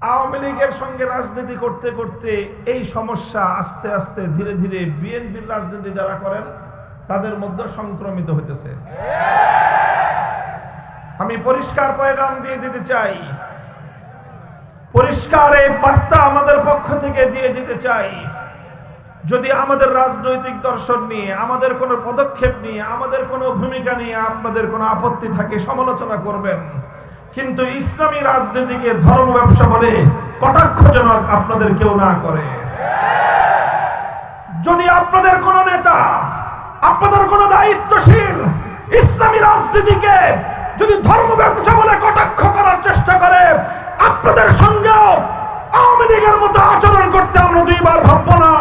আওয়ামী লীগের সঙ্গে রাজনীতি করতে করতে এই সমস্যা আস্তে আস্তে ধীরে ধীরে বিএনপির রাজনীতি যারা করেন তাদের মধ্যে সংক্রমিত হইতেছে। আমি পরিষ্কার পয়গাম দিয়ে দিতে চাই, পরিষ্কার এই বার্তা আমাদের পক্ষ থেকে দিয়ে দিতে চাই, যদি আমাদের রাজনৈতিক দর্শন নিয়ে, আমাদের কোনো পদক্ষেপ নিয়ে, আমাদের কোনো ভূমিকা নিয়ে আপনাদের কোনো আপত্তি থাকে সমালোচনা করবেন, কিন্তু ইসলামী রাজনীতিকে ধর্ম ব্যবসা বলে কটাক্ষজনক আপনাদের কেউ না করে। যদি আপনাদের কোনো নেতা, আপনাদের কোনো দায়িত্বশীল ইসলামী রাজনীতিকে যদি ধর্ম ব্যবসা বলে কটাক্ষ করার চেষ্টা করে, আপনাদের সঙ্গেও আওয়ামী লীগের মতো আচরণ করতে আমরা দুইবার ভাববো না।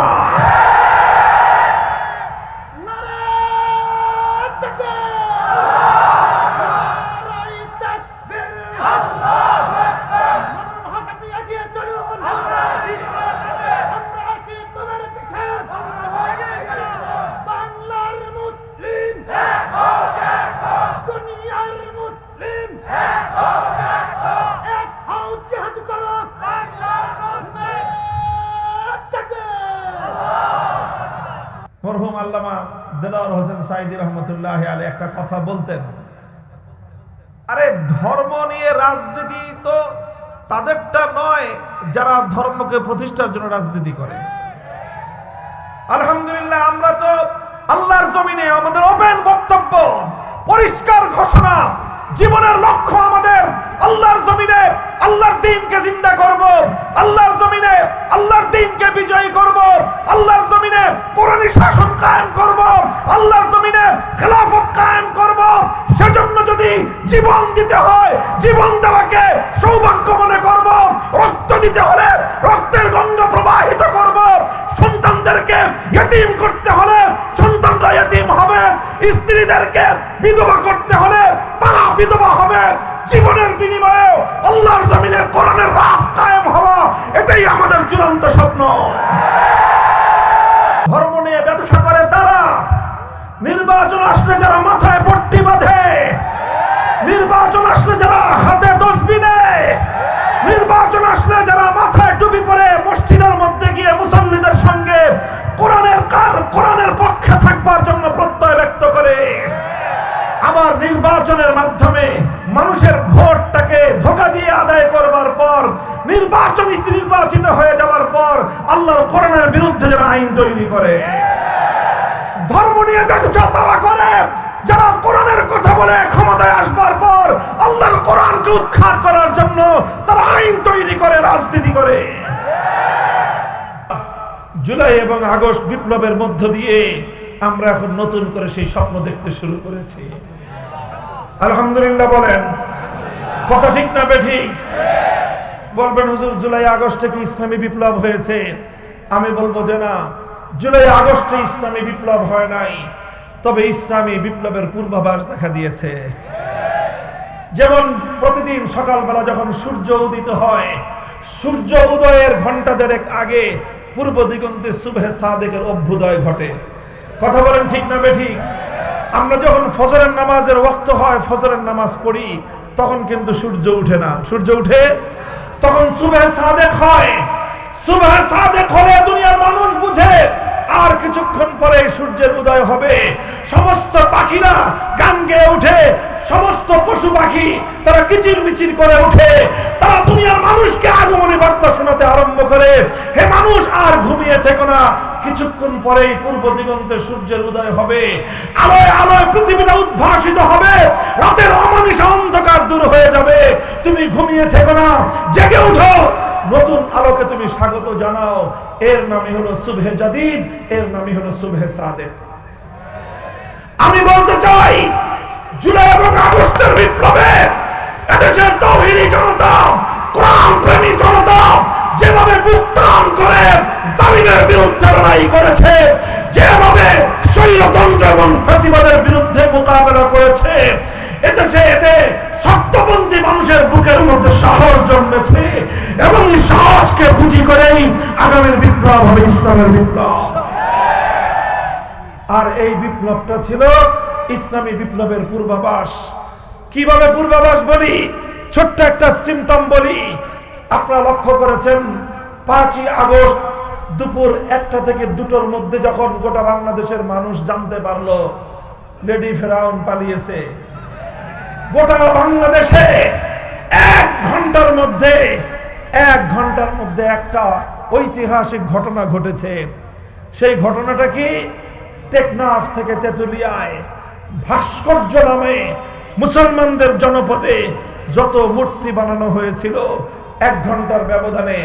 মরহুম আল্লামা দেলাওয়ার হোসেন সাঈদী রহমতুল্লাহ আলাইহি একটা কথা বলতেন, আরে ধর্ম নিয়ে রাজনীতি তো তাদেরটা নয় যারা ধর্মকে প্রতিষ্ঠার জন্য রাজনীতি করে। আলহামদুলিল্লাহ আমরা তো আল্লাহর জমিনে আমাদের ওপেন বক্তব্য, পরিষ্কার ঘোষণা, জীবনের লক্ষ্য আমাদের আল্লাহর জমিনে আল্লাহর দ্বীনকে জিন্দা করব, আল্লাহর জমিনে আল্লাহর দ্বীনকে বিজয়ী করব, আল্লাহর জমিনে কোরআনী শাসন কায়েম করব, আল্লাহর জমিনে খেলাফত কায়েম করব। সেজন্য যদি জীবন দিতে হয় জীবন দেওয়াকে সৌভাগ্য মনে করব, রক্ত দিতে হলে রক্তের গঙ্গা প্রবাহিত করব, সন্তানদেরকে ইতিম করতে হলে সন্তানরা ইতিম হবে, স্ত্রীদেরকে বিধবা করতে হলে তারা বিধবা হবে। জীবনের বিনিময়ে আল্লাহর জমিনে কোরআনের রাজ কায়েম হওয়া, এটাই আমাদের চূড়ান্ত স্বপ্ন। ধর্ম নিয়ে ব্যবসা করে তারা, নির্বাচন আসলে যারা মাথায় পট্টি বাঁধে, নির্বাচন আসলে যারা হাতে তসবিহ নেয়, নির্বাচন আসলে যারা মাথায় টুপি পরে মসজিদের মধ্যে গিয়ে মুসল্লিদের সঙ্গে কোরআনের পক্ষে থাকবার জন্য প্রত্যয় ব্যক্ত করে, আবার নির্বাচনের মাধ্যমে মানুষের ভোটটাকে ধোঁকা দিয়ে আদায় করবার পর নির্বাচিত হয়ে যাওয়ার পর আল্লাহর কোরআনের বিরুদ্ধে যারা আইন তৈরি করে। ধর্ম নিয়ে ব্যবসা তারা করে যারা কোরআনের কথা বলে ক্ষমতায় আসবার পর আল্লাহর কোরআনকে উৎখাত করার জন্য তারা আইন তৈরি করে, রাজনীতি করে। জুলাই এবং আগস্ট বিপ্লবের মধ্য দিয়ে আমরা এখন নতুন করে সেই স্বপ্ন দেখতে শুরু করেছি। আলহামদুলিল্লাহ বলেন, কথা ঠিক না বেঠিক? বলবেন হুজুর জুলাই আগস্টে কি ইসলামী বিপ্লব হয়েছে? আমি বলবো যে না, জুলাই আগস্টে ইসলামী বিপ্লব হয় নাই, তবে ইসলামী বিপ্লবের পূর্বাভাস দেখা দিয়েছে। যেমন প্রতিদিন সকালবেলা যখন সূর্য উদিত হয়, সূর্য উদয়ের ঘন্টা দেড়েক আগে পূর্ব দিগন্তে সুবহে সাদেকের অভ্যুদয় ঘটে। কথা বলেন ঠিক না বেঠিক? আমরা যখন ফজরের নামাজের ওয়াক্ত হয়, ফজরের নামাজ পড়ি, তখন কিন্তু সূর্য উঠে না। সূর্য উঠে তখন সুবহে সাদেক হয়। সুবহে সাদেক হলে দুনিয়ার মানুষ বুঝে আর কিছুক্ষণ পরে সূর্যের উদয় হবে। সমস্ত পাখিরা গান গেয়ে উঠে, সমস্ত পশু পাখি তারা কিচিরমিচির করে উঠে, তারা দুনিয়ার মানুষকে আগমনী বার্তা শোনাতে আরম্ভ করে, হে মানুষ আর ঘুমিয়ে থেকো না, কিছুক্ষণ পরেই পূর্ব দিগন্তে সূর্যের উদয় হবে, আলোয় আলোয় পৃথিবীটা উদ্ভাসিত হবে, রাতের অমানিসা অন্ধকার দূর হয়ে যাবে। তুমি ঘুমিয়ে থেকো না, জেগে উঠো, নতুন আলোকে তুমি স্বাগত জানাও। এর নামই হলো সুবহে জাদিদ, এর নামই হলো সুবহে সাদেক। আমি বলতে চাই, জুলাই এবং আগস্টের বিপ্লবে এদেশের তাওহীদি জনতা, কোরআন প্রেমী জনতা যেভাবে বুক টান করে জালিমের বিরুদ্ধে লড়াই করেছে, যেভাবে স্বৈরতন্ত্র এবং ফ্যাসিবাদের বিরুদ্ধে মোকাবেলা করেছে, এদেশে এতে সত্যপন্থী মানুষের বুকের মধ্যে সাহস জন্মেছে, এবং এই সাহসকে পুঁজি করেই আগামীর বিপ্লব হবে ইসলামের বিপ্লব। আর এই বিপ্লবটা ছিল ইসলামী বিপ্লবের পূর্বাভাস। কিভাবে পূর্বাভাস বলি? ছোট্ট একটা সিম্পটম বলি। আপনারা লক্ষ্য করেছেন 5ই আগস্ট দুপুর 1টা থেকে 2টোর মধ্যে যখন গোটা বাংলাদেশের মানুষ জানতে পারলো লেডি ফেরাউন পালিয়েছে, গোটা বাংলাদেশে 1 ঘন্টার মধ্যে একটা ঐতিহাসিক ঘটনা ঘটেছে। সেই ঘটনাটা কি? টেকনাফ থেকে তেতুলিয়ায় ভাস্কর্য নামে মুসলমানদের জনপদে যত মূর্তি বানানো হয়েছিল 1 ঘন্টার ব্যবধানে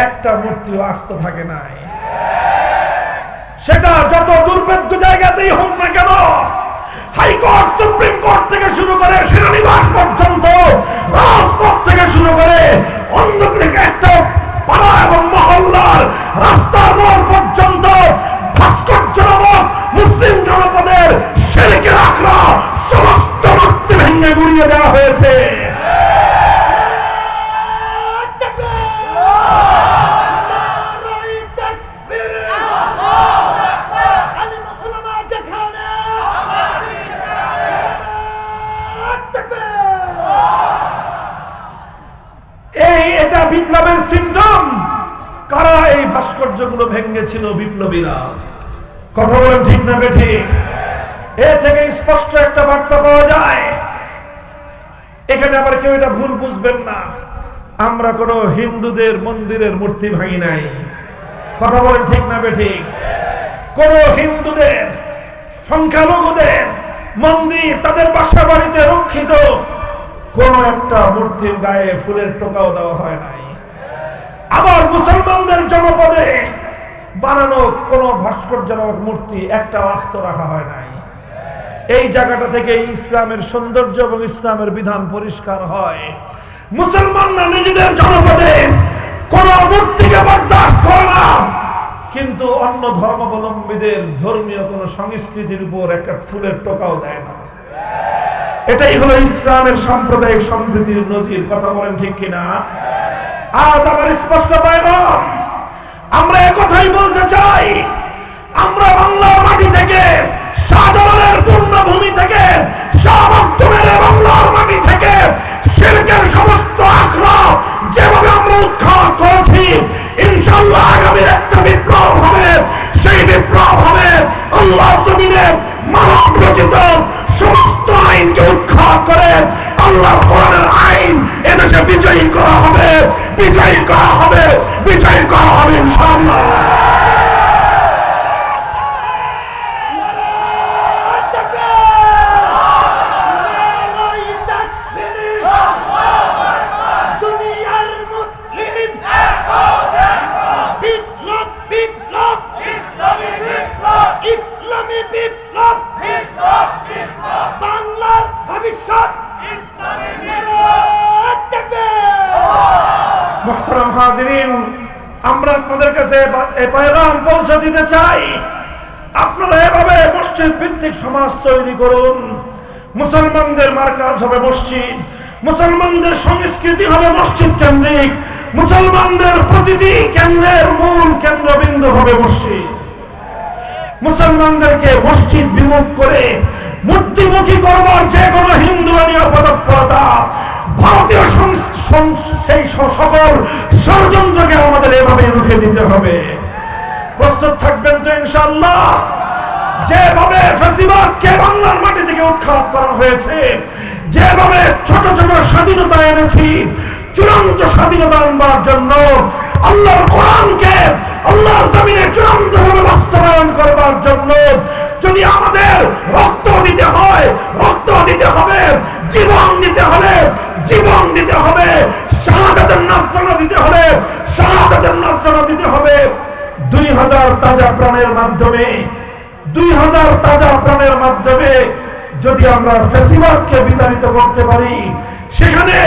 একটা মূর্তিও আস্ত থাকে নাই। সেটা যত দুর্ভেদ্য জায়গাতেই হোক না কেন, হাইকোর্ট সুপ্রিম কোর্ট থেকে শুরু করে সেনানিবাস পর্যন্ত, রাজপথ থেকে শুরু করে অন্য একটা পাড়া এবং মহল্লার রাস্তার মোড় পর্যন্ত ভাস্কর্য নামক মুসলিম জনপদের শিরকের আখড়া সমস্ত মূর্তি ভেঙে গুড়িয়ে দেওয়া হয়েছে। এটা বিপ্লবের সিম্পটম। কারা এই ভাস্কর্যগুলো ভেঙেছিল? বিপ্লবীরা। কথা বলেন ঠিক না বেঠিক? এ থেকে স্পষ্ট একটা বার্তা পাওয়া যায়। এখানে আবার কেউ এটা ভুল বুঝবেন না, আমরা কোন হিন্দুদের মন্দিরের মূর্তি ভাঙি নাই। কথা বলেন ঠিক না বেঠিক? কোন হিন্দুদের সংখ্যালঘুদের মন্দির, তাদের বাসা বাড়িতে রক্ষিত কোন একটা মূর্তির গায়ে ফুলের টোকাও দেওয়া হয় নাই। আবার মুসলমানদের জনপদে বানানো কোন ভাস্কর্য নামক মূর্তি একটা আস্ত রাখা হয় নাই। এই জায়গাটা থেকে ইসলামের সৌন্দর্য এবং ইসলামের বিধান পরিষ্কার হয়। মুসলমানরা নিজেদের জনপদে কোন মূর্তিকে বরদাস্ত করে না, কিন্তু অন্য ধর্মাবলম্বীদের ধর্মীয় কোন সংস্কৃতির উপর একটা ফুলের টোকাও দেয় না। এটাই হলো ইসলামের সাম্প্রদায়িক সম্প্রীতির নজির। কথা বলেন ঠিক কিনা? আজ আবার স্পষ্ট পয়গাম, আমরা একথাই বলতে চাই, আমরা বাংলার মাটি থেকে, শাহজালালের পূর্ণভূমি থেকে, শাহ মখদুমের বাংলার মাটি থেকে শিরকের সমস্ত আখড়া যেভাবে আমরা উৎখাত করেছি, ইনশাআল্লাহ আগামী একটা বিপ্লব হবে। সেই বিপ্লব হবে আল্লাহর জমিনে মানব রচিত সমস্ত আইনকে উৎখাত করে আল্লাহর কোরআনের আইন এদেশে বিজয়ী করা হবে, বিজয়ী করা হবে, বিজয়ী করা হবে ইনশাআল্লাহ। মুহতারাম হাজিরিন, আমরা আপনাদের কাছে এই পয়গাম পৌঁছে দিতে চাই, আপনারা এভাবে মসজিদ ভিত্তিক সমাজ তৈরি করুন। মুসলমানদের মার্কাজ হবে মসজিদ, মুসলমানদের সংস্কৃতি হবে মসজিদ কেন্দ্রিক, মুসলমানদের প্রতিটি কেন্দ্রের মূল কেন্দ্রবিন্দু হবে মসজিদ। মুসলমানদেরকে মসজিদ বিমুখ করে মূর্তিমুখী করবার যে কোনো হিন্দুয়ানীয় পদক্ষেপতা, ভারতীয় সেই সকল ষড়যন্ত্রকে আমাদের এভাবে রুখে দিতে হবে। প্রস্তুত থাকবেন তো ইনশাআল্লাহ? যেভাবে ফ্যাসিবাদকে বাংলার মাটি থেকে উৎখাত করা হয়েছে, যেভাবে ছোট ছোট স্বাধীনতা এনেছি, চূড়ান্ত স্বাধীনতা আনবার জন্য আল্লাহর কোরআনকে আল্লাহর জমিনে চূড়ান্তভাবে বাস্তবায়ন করবার জন্য যদি আমাদের রক্ত দিতে হয়, রক্ত দিতে হবে, জীবন দিতে হলে জীবন দিতে হবে, শাহাদাতের নজরানা দিতে হলে শাহাদাতের নজরানা দিতে হবে। 2000 তাজা প্রাণের মাধ্যমে, 2000 তাজা প্রাণের মাধ্যমে যদি আমরা ফ্যাসিবাদকে বিতাড়িত করতে পারি, সেখানে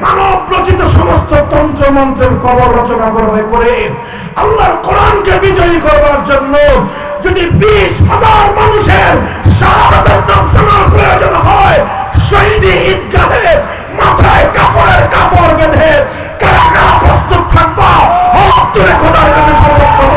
মানব রচিত সমস্ত তন্ত্র মন্ত্রের কবর রচনা করে আল্লাহর কোরআনকে বিজয়ী করবার জন্য যদি 20,000 মানুষের শাহাদাতের নজরানার প্রয়োজন হয়, শহীদি ঈদগাহে মাথায় কাফনের কাপড় বেঁধে কারা কারা প্রস্তুত থাকবা? হাত তুলে খোদার কাছে সমর্পণ।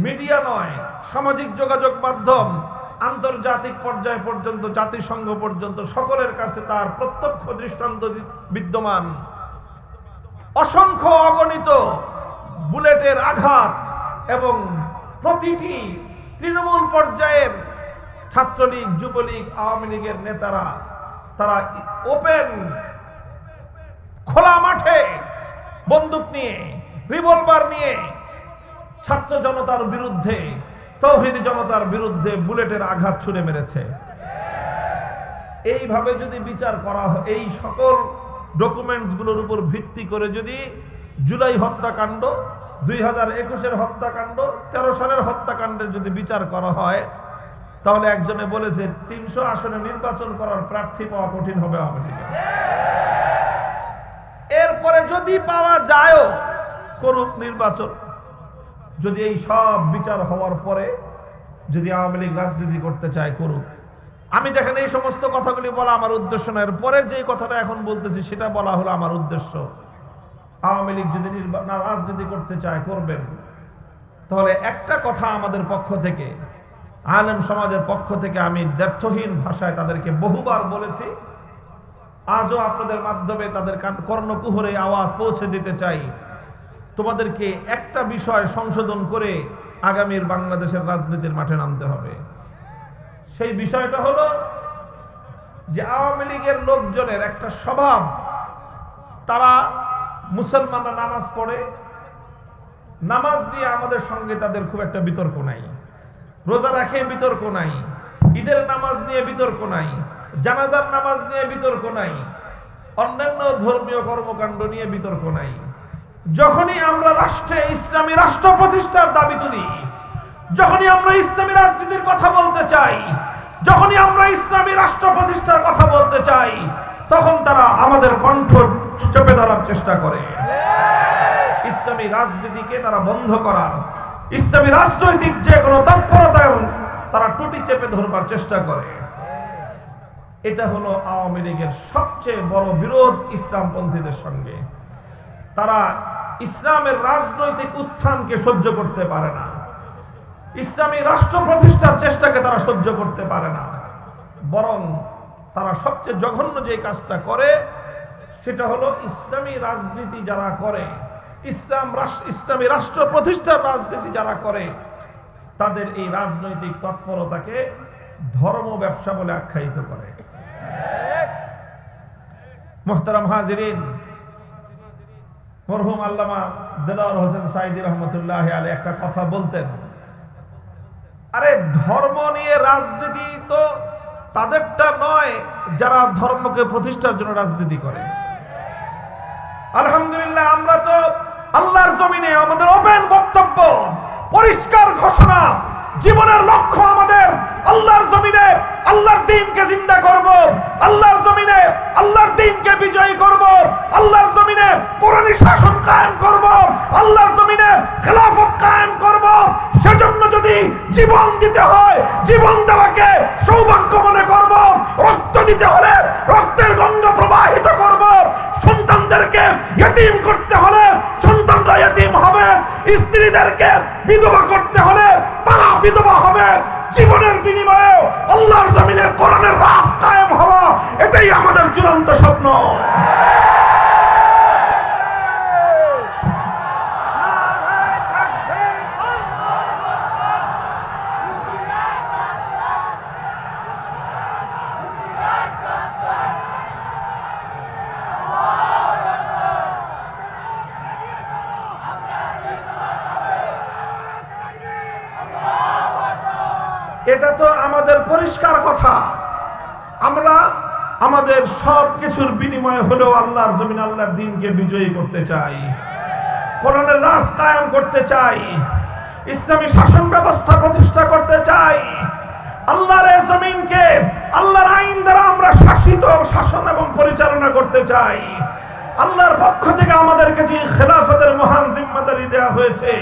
মিডিয়া নয়, সামাজিক যোগাযোগ মাধ্যম, আন্তর্জাতিক পর্যায় পর্যন্ত, জাতিসংঘ পর্যন্ত সকলের কাছে তার প্রত্যক্ষ দৃষ্টান্ত বিদ্যমান। অসংখ্য অগণিত বুলেটের আঘাত এবং প্রতিটি তৃণমূল পর্যায়ের ছাত্রলীগ, যুবলীগ, আওয়ামী লীগের নেতারা তারা ওপেন খোলা মাঠে বন্দুক নিয়ে, রিভলভার নিয়ে ছাত্র জনতার বিরুদ্ধে, তৌহিদি জনতার বিরুদ্ধে বুলেটের আঘাত ছুড়ে মেরেছে। এইভাবে যদি বিচার করা হয়, এই সকল ডকুমেন্টসগুলোর উপর ভিত্তি করে যদি জুলাই হত্যাকাণ্ড, 2021-এর হত্যাকাণ্ড, 13 সালের হত্যাকাণ্ডের যদি বিচার করা হয়, তাহলে একজনে বলেছে 300 আসনে নির্বাচন করার প্রার্থী পাওয়া কঠিন হবে আওয়ামী লীগের। এরপরে যদি পাওয়া যায়ও, করুক নির্বাচন। যদি এই সব বিচার হওয়ার পরে যদি আওয়ামী লীগ রাজনীতি করতে চায়, করুক। আমি দেখেন এই সমস্ত কথাগুলি বলা আমার উদ্দেশ্য নয়, পরের যে কথাটা এখন বলতেছি সেটা বলা হলো আমার উদ্দেশ্য। আওয়ামী লীগ যদি রাজনীতি করতে চায়, করবেন। তাহলে একটা কথা আমাদের পক্ষ থেকে, আলেম সমাজের পক্ষ থেকে আমি দ্ব্যর্থহীন ভাষায় তাদেরকে বহুবার বলেছি, আজও আপনাদের মাধ্যমে তাদের কর্ণকুহরে আওয়াজ পৌঁছে দিতে চাই। তোমাদেরকে একটা বিষয় সংশোধন করে আগামীর বাংলাদেশের রাজনীতির মাঠে নামতে হবে। সেই বিষয়টা হলো যে আওয়ামী লীগের লোকজনের একটা স্বভাব, তারা মুসলমানরা নামাজ পড়ে, নামাজ নিয়ে আমাদের সঙ্গে তাদের খুব একটা বিতর্ক নাই। রোজা রাখে, বিতর্ক নাই। ঈদের নামাজ নিয়ে বিতর্ক নাই। জানাজার নামাজ নিয়ে বিতর্ক নাই। অন্যান্য ধর্মীয় কর্মকাণ্ড নিয়ে বিতর্ক নাই। যখনই আমরা রাষ্ট্রে ইসলামী রাষ্ট্র প্রতিষ্ঠার দাবি তুলি, যখনই আমরা ইসলামী রাজনীতির কথা বলতে চাই, যখনই আমরা ইসলামী রাষ্ট্র প্রতিষ্ঠার কথা বলতে চাই, তখন তারা আমাদের কণ্ঠ চেপে ধরার চেষ্টা করে। ইসলামী রাজনীতিকে তারা বন্ধ করার, ইসলামী রাজনৈতিক যে কোনো তৎপরতার তারা টুটি চেপে ধরবার চেষ্টা করে। এটা হলো আওয়ামী লীগের সবচেয়ে বড় বিরোধ ইসলামপন্থীদের সঙ্গে। তারা ইসলামের রাজনৈতিক উত্থানকে সহ্য করতে পারে না, ইসলামী রাষ্ট্র প্রতিষ্ঠার চেষ্টাকে তারা সহ্য করতে পারে না। বরং তারা সবচেয়ে জঘন্য যে কাজটা করে সেটা হলো ইসলামী রাজনীতি যারা করে, ইসলামী রাষ্ট্র প্রতিষ্ঠার রাজনীতি যারা করে, তাদের এই রাজনৈতিক তৎপরতাকে ধর্ম ব্যবসা বলে আখ্যায়িত করে। মুহতারাম হাজিরিন, মরহুম আল্লামা দেলাওয়ার হোসেন সাঈদী রহমতুল্লাহি আলাইহি একটা কথা বলতেন, আরে ধর্ম নিয়ে রাজনীতি তো তাদেরটা নয় যারা ধর্মকে প্রতিষ্ঠার জন্য রাজনীতি করে। আলহামদুলিল্লাহ, আমরা তো আল্লাহর জমিনে আমাদের ওপেন বক্তব্য, পরিষ্কার ঘোষণা, জীবনের লক্ষ্য আমাদের আল্লাহর জমিনে আল্লাহর দ্বীনকে জিন্দা করব, আল্লাহর জমিনে আল্লাহর দ্বীনকে বিজয়ী করব, আল্লাহর জমিনে কোরআনী শাসন কায়েম করব, আল্লাহর জমিনে খেলাফত কায়েম করব। সেজন্য যদি জীবন দিতে হয়, জীবন দেওয়াকে সৌভাগ্য মনে করব। রক্ত দিতে হলে রক্তের গঙ্গা প্রবাহিত করব। সন্তানদেরকে ইতিম করতে হলে সন্তানরা ইতিম হবে, স্ত্রীদেরকে বিধবা করতে হলে তারা বিধবা হবে। জীবনের বিনিময়ে আল্লাহর জমিনে কোরআনের রাজ কায়েম হওয়া, এটাই আমাদের চূড়ান্ত স্বপ্ন। এটা তো আমাদের পরিষ্কার কথা। আমরা আমাদের সব কিছুর বিনিময়ে হলেও আল্লাহর জমিন আল্লাহর দ্বীনকে বিজয়ী করতে চাই, কোরআনের রাজ কায়েম করতে চাই, ইসলামী শাসন ব্যবস্থা প্রতিষ্ঠা করতে চাই। আল্লাহর এই জমিনকে আল্লাহর আইন দ্বারা আমরা শাসন এবং পরিচালনা করতে চাই। আল্লাহর পক্ষ থেকে আমাদেরকে যে খেলাফতের মহান জিম্মাদারি দেওয়া হয়েছে,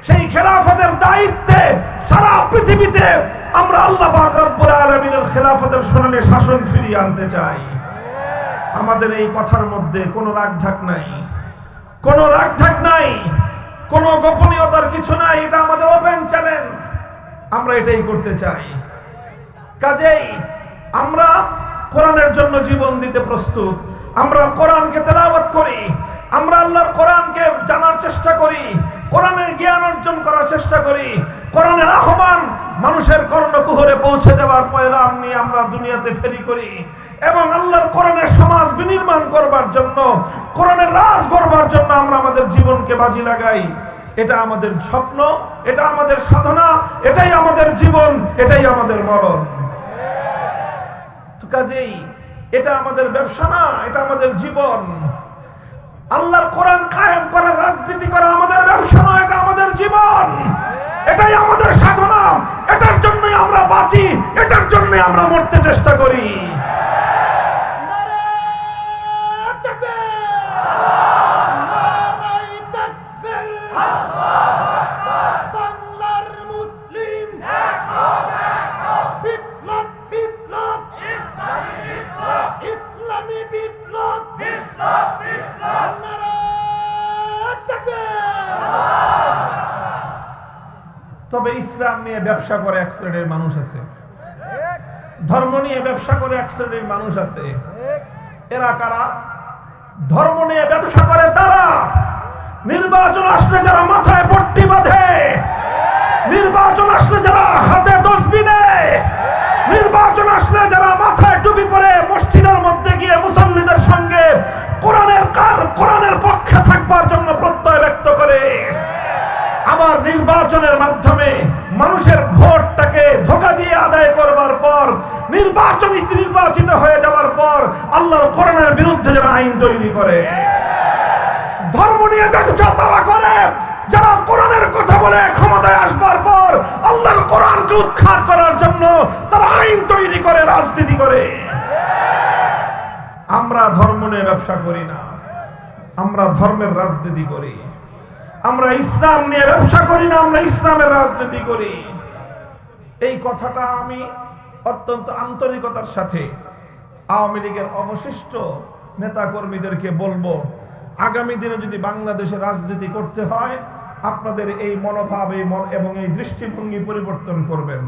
সেই খেলাফতের দায়িত্বে সারা পৃথিবীতে আমরা আল্লাহ পাক রব্বুল আলামিনের খেলাফতের সোনালী শাসন ফিরিয়ে আনতে চাই। আমাদের এই কথার মধ্যে কোনো রাগঢাক নাই, কোনো রাগঢাক নাই, কোনো গোপনীয়তার কিছু নাই, এটা আমাদের ওপেন চ্যালেঞ্জ। আমরা এটাই করতে চাই। কাজেই আমরা কোরআনের জন্য জীবন দিতে প্রস্তুত। আমরা কোরআনকে তেলাওয়াত করি, আমরা আল্লাহর কোরআনকে জানার চেষ্টা করি, কোরআনের জ্ঞান অর্জন করার চেষ্টা করি, কোরআনের আহ্বান মানুষের কর্ণকুহরে পৌঁছে দেওয়ার পয়গাম নিয়ে আমরা দুনিয়াতে ফেরি করি এবং আল্লাহর কোরআনের সমাজ বিনির্মাণ করবার জন্য, কোরআনের রাজ গড়বার জন্য আমরা আমাদের জীবনকে বাজি লাগাই। এটা আমাদের স্বপ্ন, এটা আমাদের সাধনা, এটাই আমাদের জীবন, এটাই আমাদের মরণ। তো কাজেই এটা আমাদের ব্যবসা না, এটা আমাদের জীবন। আল্লাহর কোরআন কায়েম করা, রাজনীতি করা আমাদের ব্যবসা নয়, এটা আমাদের জীবন, এটাই আমাদের সাধনা। এটার জন্যই আমরা বাঁচি, এটার জন্যই আমরা মরতে চেষ্টা করি। তবে ইসলাম নিয়ে ব্যবসা করে এক শ্রেণীর মানুষ আছে, ধর্ম নিয়ে ব্যবসা করে এক শ্রেণীর মানুষ আছে। এরা কারা? ধর্ম নিয়ে ব্যবসা করে তারা নির্বাচন আসলে যারা মাথায় পট্টি বাঁধে, নির্বাচন আসলে যারা হাতে তসবিহ নেয়, নির্বাচন আসলে যারা মাথায় টুপি পরে মসজিদের মধ্যে গিয়ে মুসল্লিদের সঙ্গে কোরআনের পক্ষে থাকবার জন্য প্রত্যয় ব্যক্ত করে, আবার নির্বাচনের মাধ্যমে মানুষের ভোটটাকে ধোঁকা দিয়ে আদায় করবার পর, নির্বাচিত হয়ে যাওয়ার পর আল্লাহর কোরআনের বিরুদ্ধে যারা আইন তৈরি করে। ধর্ম নিয়ে ব্যবসা তারা করে যারা কোরআনের কথা বলে ক্ষমতায় আসবার পর আল্লাহর কোরআনকে উৎখাত করার জন্য তারা আইন তৈরি করে, রাজনীতি করে। আমরা ধর্ম নিয়ে ব্যবসা করি না, আমরা ধর্মের রাজনীতি করি। আমরা ইসলাম নিয়ে ব্যবসা করি না, আমরা ইসলামের রাজনীতি করি। এই কথাটা আমি অত্যন্ত আন্তরিকতার সাথে আওয়ামী লীগের অবশিষ্ট নেতা কর্মীদেরকে বলবো, আগামী দিনে যদি বাংলাদেশে রাজনীতি করতে হয় আপনাদের এই মনোভাব এবং এই দৃষ্টিভঙ্গি পরিবর্তন করবেন।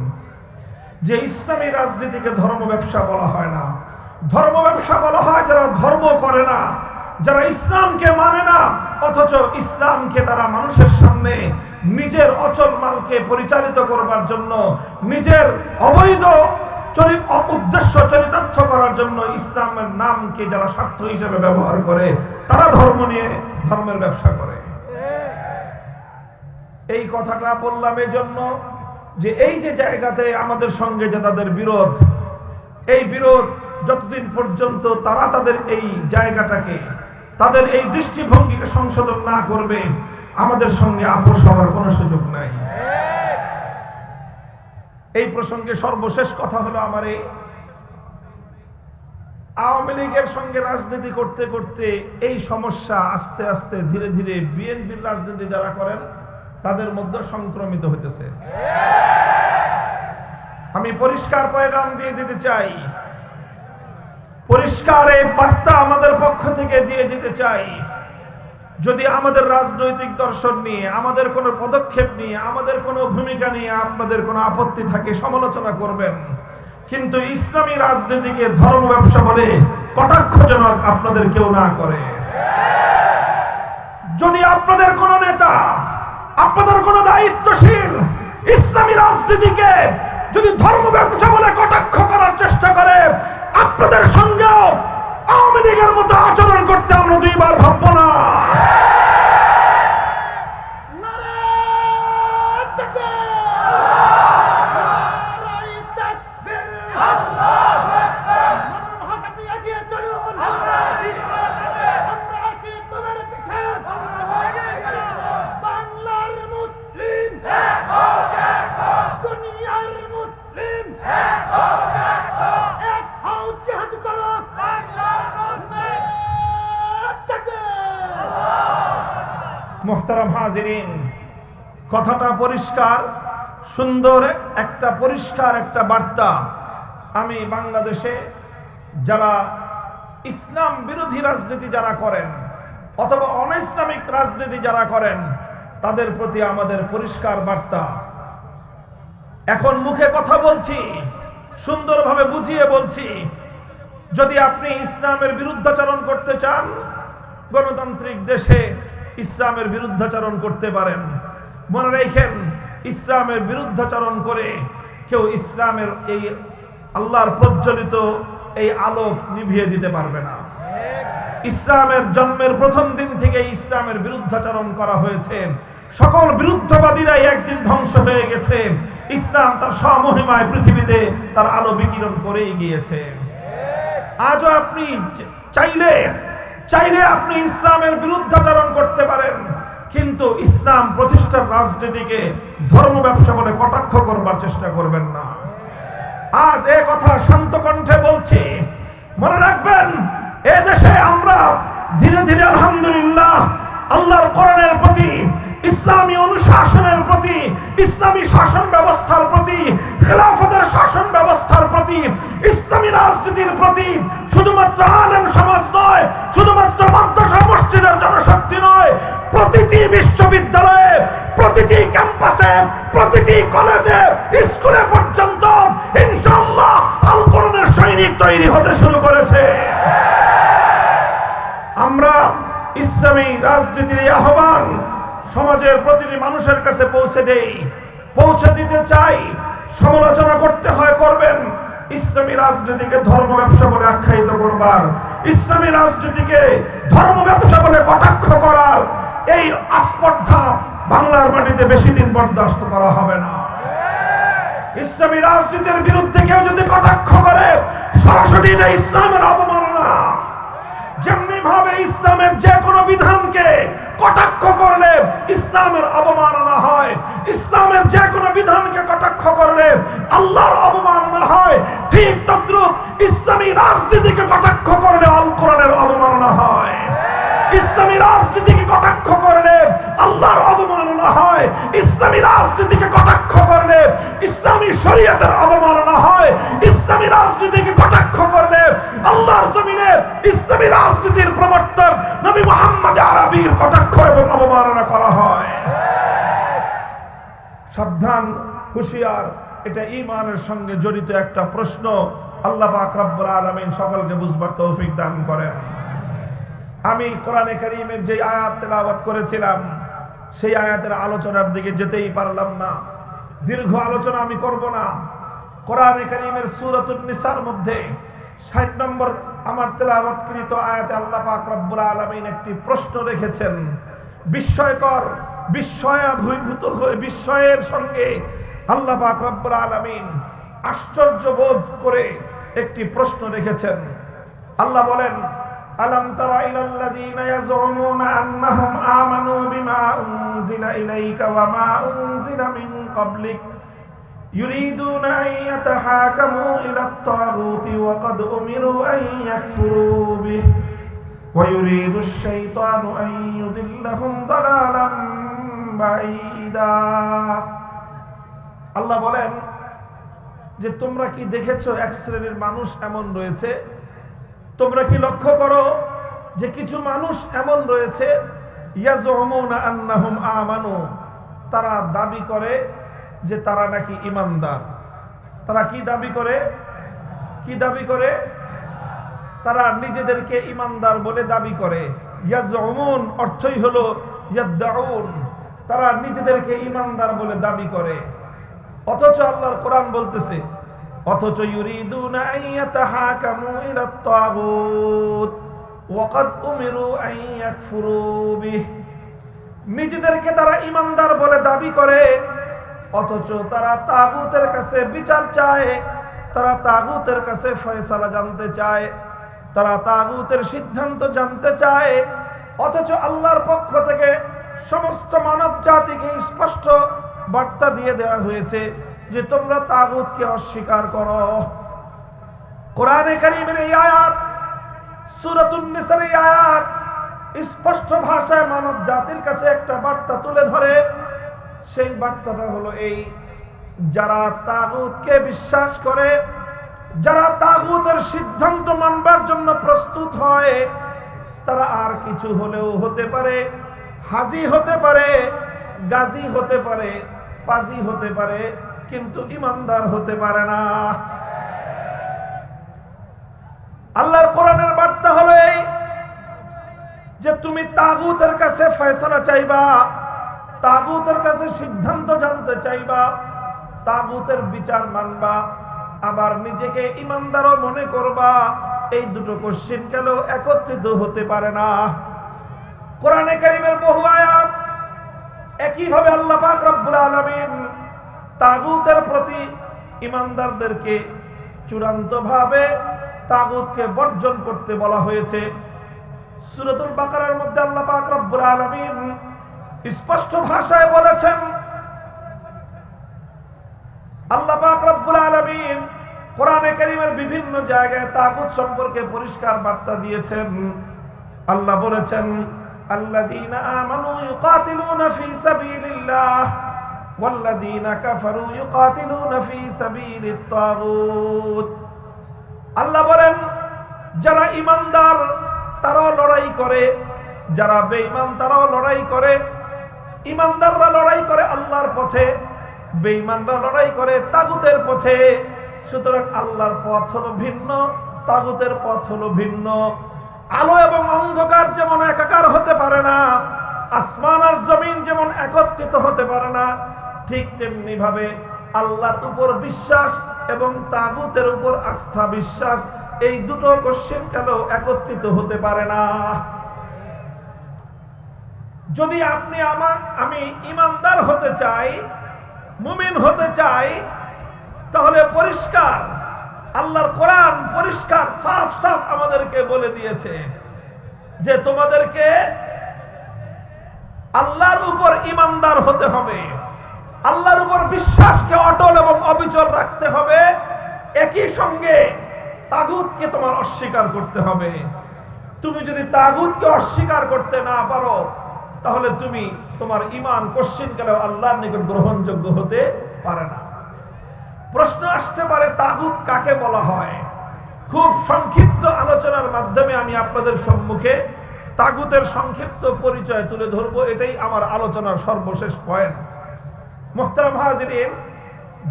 যে ইসলামী রাজনীতিকে ধর্ম ব্যবসা বলা হয় না, ধর্ম ব্যবসা বলা হয় যারা ধর্ম করে না, যারা ইসলামকে মানে না, অথচ ইসলামকে তারা মানুষের সামনে নিজের অচল মালকে পরিচালিত করবার জন্য, নিজের অবৈধ উদ্দেশ্য চরিতার্থ করার জন্য ইসলামের নামকে যারা স্বার্থ হিসেবে ব্যবহার করে, তারা ধর্ম নিয়ে ধর্মের ব্যবসা করে। এই কথাটা বললাম এই জন্য যে এই যে জায়গাতে আমাদের সঙ্গে যে তাদের বিরোধ, এই বিরোধ যতদিন পর্যন্ত তারা তাদের এই জায়গাটাকে, তাদের এই দৃষ্টিভঙ্গিকে সংশোধন না করবে, আমাদের সঙ্গে আপোষ হওয়ার কোনো সুযোগ নাই। এই প্রসঙ্গে সর্বশেষ কথা হলো, আমার এই আওয়ামী লীগের সঙ্গে রাজনীতি করতে করতে এই সমস্যা আস্তে আস্তে ধীরে ধীরে বিএনপির রাজনীতি যারা করেন তাদের মধ্যে সংক্রমিত হতেছে। আমি পরিষ্কার পয়গাম দিয়ে দিতে চাই, পরিষ্কার এই বার্তা আমাদের পক্ষ থেকে দিয়ে দিতে চাই, যদি আমাদের রাজনৈতিক দর্শন নিয়ে, আমাদের কোনো পদক্ষেপ নিয়ে, আমাদের কোনো ভূমিকা নিয়ে আপনাদের কোনো আপত্তি থাকে সমালোচনা করবেন, কিন্তু ইসলামী রাজনীতিকে ধর্ম ব্যবসা বলে কটাক্ষজনক আপনাদের কেউ না করে। যদি আপনাদের কোনো নেতা, আপনাদের কোনো দায়িত্বশীল ইসলামী রাজনীতিকে যদি ধর্ম ব্যবসা বলে কটাক্ষ করার চেষ্টা করে, আপনাদের সঙ্গেও আওয়ামী লীগের মতো আচরণ করতে আমরা দুইবার ভাববো না। মুহতারাম হাজিরিন, কথাটা পরিষ্কার, সুন্দর পরিষ্কার একটা বার্তা। আমি বাংলাদেশে যারা ইসলাম বিরোধী রাজনীতি যারা করেন অথবা অন ইসলামিক রাজনীতি যারা করেন তাদের প্রতি আমাদের পরিষ্কার বার্তা। এখন মুখে কথা বলছি, সুন্দরভাবে বুঝিয়ে বলছি। যদি আপনি ইসলামের বিরুদ্ধাচরণ করতে চান, গণতান্ত্রিক দেশে ইসলামের বিরুদ্ধাচরণ করতে পারেন। মনে রাখেন, ইসলামের বিরুদ্ধাচরণ করে কেউ ইসলামের এই আল্লাহর প্রজ্বলিত এই আলোক নিভিয়ে দিতে পারবে না। ইসলামের জন্মের প্রথম দিন থেকে ইসলামের বিরুদ্ধাচরণ করা হয়েছে। সকল বিরুদ্ধবাদীরাই একদিন ধ্বংস হয়ে গেছে। ইসলাম তার স্বমহিমায় পৃথিবীতে তার আলো বিকিরণ করেই গিয়েছে। আজও আপনি চাইলে আপনি ইসলামের বিরুদ্ধাচরণ করতে পারেন, কিন্তু ইসলাম প্রতিষ্ঠার রাজনীতিকে ধর্ম ব্যবসা বলে কটাক্ষ করবার চেষ্টা করবেন না। আজ এ কথা শান্ত কণ্ঠে বলছি। মনে রাখবেন, এ দেশে আমরা ধীরে ধীরে আলহামদুলিল্লাহ আল্লাহর কোরআনের প্রতি, ইসলামী অনুশাসনের প্রতি, ইসলামী শাসন ব্যবস্থার প্রতি, খেলাফতের শাসন ব্যবস্থার প্রতি, ইসলামী রাজনীতির প্রতি শুধুমাত্র আলেম সমাজ নয়, শুধুমাত্র মাদ্রাসা মসজিদের জনশক্তি নয়, প্রতিটি বিশ্ববিদ্যালয়ে, প্রতিটি ক্যাম্পাসে, প্রতিটি কলেজে, স্কুলে পর্যন্ত ইনশাআল্লাহ আল কোরআনের সৈনিক তৈরি হতে শুরু করেছে। আমরা ইসলামী রাজনীতির আহ্বান সমাজের প্রতিটি মানুষের কাছে পৌঁছে দিতে চাই। সমালোচনা করতে হয় করবেন, ইসলামী রাজনীতিকে ধর্ম ব্যবসা বলে আখ্যায়িত করবার, ইসলামী রাজনীতিকে ধর্ম ব্যবসা বলে কটাক্ষ করার এই আস্পর্ধা বাংলার মাটিতে বেশি দিন বরদাস্ত করা হবে না। ইসলামী রাজনীতির বিরুদ্ধে কেউ যদি কটাক্ষ করে, সরাসরি ইসলামের অবমাননা। যেমনি ভাবে ইসলামের যে কোনো বিধানকে কটাক্ষ করলে ইসলামের অবমাননা হয়, ইসলামের যে কোনো বিধানকে কটাক্ষ করলে আল্লাহর অবমাননা হয়, ঠিক তদ্রুপ ইসলামী রাজনীতিকে কটাক্ষ করলে আল কোরআনের অবমাননা হয়। ইসলামী রাজনীতিকে কটাক্ষ করলে আল্লাহর অবমাননা হয়, ইসলামী রাজনীতিকে কটাক্ষ করলে ইসলামী শরীয়তের অবমাননা হয়, ইসলামী রাজনীতিকে কটাক্ষ করলে আল্লাহর জমিনে ইসলামী রাজনীতির প্রবর্তক নবী মুহাম্মদ আরবীর কটাক্ষ এবং অবমাননা করা হয়। সাবধান, হুঁশিয়ার, এটা ঈমানের সঙ্গে জড়িত একটা প্রশ্ন। আল্লাহ পাক রব্বুল আলামিন সকলকে বুঝবার তৌফিক দান করেন। আমি কোরআনে কারীমের যে আয়াত তেলাওয়াত করেছিলাম, সেই আয়াতের আলোচনার দিকে যেতেই পারলাম না। দীর্ঘ আলোচনা আমি করব না। কোরআনে কারীমের সূরাতুন নিসার মধ্যে ৬০ নম্বর আমার তেলাওয়াতকৃত আয়াতে আল্লাহ পাক রব্বুল আলামিন একটি প্রশ্ন রেখেছেন। বিস্ময়কর, বিস্ময়াভিভূত হয়ে বিস্ময়ের সঙ্গে আল্লাহ পাক রব্বুল আলামিন আশ্চর্য বোধ করে একটি প্রশ্ন রেখেছেন। আল্লাহ বলেন, আলাম তারা ইলাল্লাযীনা ইয়াজউমুনা আন্নাহুম আমানু বিমা উনজিলা ইলাইকা ওয়া মা উনজিলা মিন ক্বাবলিক ইউরিদুনা আন ইয়াতাহাকামু ইলাত তাগুতি ওয়া ক্বাদ উমিরু আন ইয়াকফুরু বিহি ওয়া ইউরিদুশ শাইতানু আন ইউদিল্লাহুম দালালাম বাঈদা। আল্লাহ বলেন যে তোমরা কি দেখেছো এক শ্রেণীর মানুষ এমন রয়েছে, তোমরা কি লক্ষ্য করো যে কিছু মানুষ এমন রয়েছে, ইয়াজউমুনা আন্নাহুম আমানু, তারা দাবি করে যে তারা নাকি ঈমানদার। তারা কি দাবি করে? তারা নিজেদেরকে ঈমানদার বলে দাবি করে। ইয়াজউমুন অর্থই হলো ইয়াদউন, তারা নিজেদেরকে ঈমানদার বলে দাবি করে। অথচ আল্লাহর কোরআন বলতেছে, অথচ ইউরিদুনা আন ইয়াতাহাকামু ইলাত তাগুত ওয়া ক্বাদ উমিরু আন ইয়াকফুরু বিহি, নিজেদেরকে তারা ঈমানদার বলে দাবি করে, অথচ তারা তাগুতের কাছে বিচার চায়, তারা তাগুতের কাছে ফয়সালা জানতে চায়, তারা তাগুতের সিদ্ধান্ত জানতে চায়। অথচ আল্লাহর পক্ষ থেকে সমস্ত মানব জাতিকে স্পষ্ট বার্তা দিয়ে দেওয়া হয়েছে যে তোমরা তাগুতকে অস্বীকার করো। কোরআনে কারীমের এই আয়াত, সূরাতুন নিসার এই আয়াত স্পষ্ট ভাষায় মানব জাতির কাছে একটা বার্তা তুলে ধরে। সেই বার্তাটা হলো এই, যারা তাগুতকে বিশ্বাস করে, যারা তাগুতের সিদ্ধান্ত মানবার জন্য প্রস্তুত হয়, তারা আর কিছু হলেও হতে পারে, হাজি হতে পারে, গাজী হতে পারে, পাজি হতে পারে, কিন্তু ইমানদার হতে পারে না। আল্লাহর কোরআনের বার্তা হলো এই যে তুমি তাগুতের কাছে ফয়সালা চাইবা, তাগুতের কাছে সিদ্ধান্ত জানতে চাইবা, তাগুতের বিচার মানবা, আবার নিজেকে ইমানদারও মনে করবা। এই দুটো কোশ্চেন কেন একত্রিত হতে পারে না? কোরআনে কারীমের বহু আয়াত একইভাবে আল্লাহ পাক রব্বুল আলামিন তাগুতের প্রতি ইমানদারদেরকে চূড়ান্তভাবে তাগুতকে বর্জন করতে বলা হয়েছে। সূরাতুল বাকারার মধ্যে আল্লাহ পাক রব্বুল আলামিন স্পষ্ট ভাষায় বলেছেন, আল্লাহ পাক রব্বুল আলামিন কোরআনে কারীমের বিভিন্ন জায়গায় তাগুত সম্পর্কে পরিষ্কার বার্তা দিয়েছেন। আল্লাহ বলেছেন, আল্লাযীনা আমানু ইউকাতিলুনা ফী সাবিলিল্লাহ ওয়াল্লাযীনা কাফারু ইউকাতিলুনা ফী সাবিলিত তাগুত। আল্লাহ বলেন, যারা ঈমানদার তারাও লড়াই করে, যারা বেঈমান তারাও লড়াই করে। ঈমানদাররা লড়াই করে আল্লাহর পথে, বেঈমানরা লড়াই করে তাগুতের পথে। সুতরাং আল্লাহর পথ হলো ভিন্ন, তাগুতের পথ হলো ভিন্ন। আলো এবং অন্ধকার যেমন একাকার হতে পারে না, আসমান আর জমিন যেমন একত্রিত হতে পারে না, ঠিক তেমনি ভাবে আল্লাহর উপর বিশ্বাস এবং তাগুতের উপর আস্থা বিশ্বাস, এই দুটো কোশ্চেন কেন একত্রিত হতে পারে না? যদি আপনি আমি ইমানদার হতে চাই, মুমিন হতে চাই, তাহলে পরিষ্কার আল্লাহর কোরআন পরিষ্কার সাফ সাফ আমাদেরকে বলে দিয়েছে যে তোমাদেরকে আল্লাহর উপর ইমানদার হতে হবে, আল্লাহর উপর বিশ্বাসকে অটল এবং অবিচল রাখতে হবে। একই সঙ্গে তাগুতকে তোমার অস্বীকার করতে হবে। তুমি যদি তাগুতকে অস্বীকার করতে না পারো, তাহলে তুমি তোমার ঈমান কোশ্চিনকালে আল্লাহর নিকট গ্রহণযোগ্য হতে পারে না। প্রশ্ন আসতে পারে, তাগুত কাকে বলা হয়? খুব সংক্ষিপ্ত আলোচনার মাধ্যমে আমি আপনাদের সম্মুখে তাগুতের সংক্ষিপ্ত পরিচয় তুলে ধরবো। এটাই আমার আলোচনার সর্বশেষ পয়েন্ট। মুহতারাম হাজিরিন,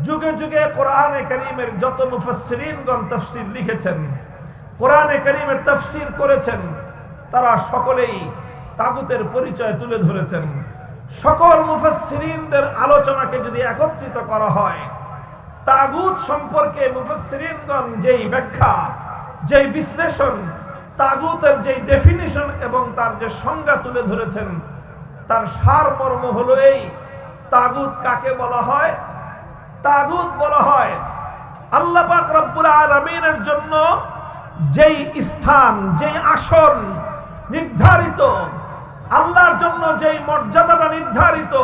যুগে যুগে কোরআনে কারীমের যত মুফাসসিরিনগণ তাফসীর লিখেছেন, কোরআনে কারীমের তাফসীর করেছেন, তারা সকলেই তাগুতের পরিচয় তুলে ধরেছেন। সকল মুফাসসিরিনদের আলোচনাকে যদি একত্রিত করা হয়, তাগুত সম্পর্কে মুফাসসিরিনগণ যেই ব্যাখ্যা, যেই বিশ্লেষণ, তাগুতের যেই ডেফিনিশন এবং তার যে সংজ্ঞা তুলে ধরেছেন, তার সারমর্ম হলো এই: তাগুত কাকে বলা হয়? তাগুত বলা হয় আল্লাহ পাক রব্বুল আলামিনের জন্য যেই স্থান, যেই আসন নির্ধারিত, আল্লাহর জন্য যেই মর্যাদাটা নির্ধারিত,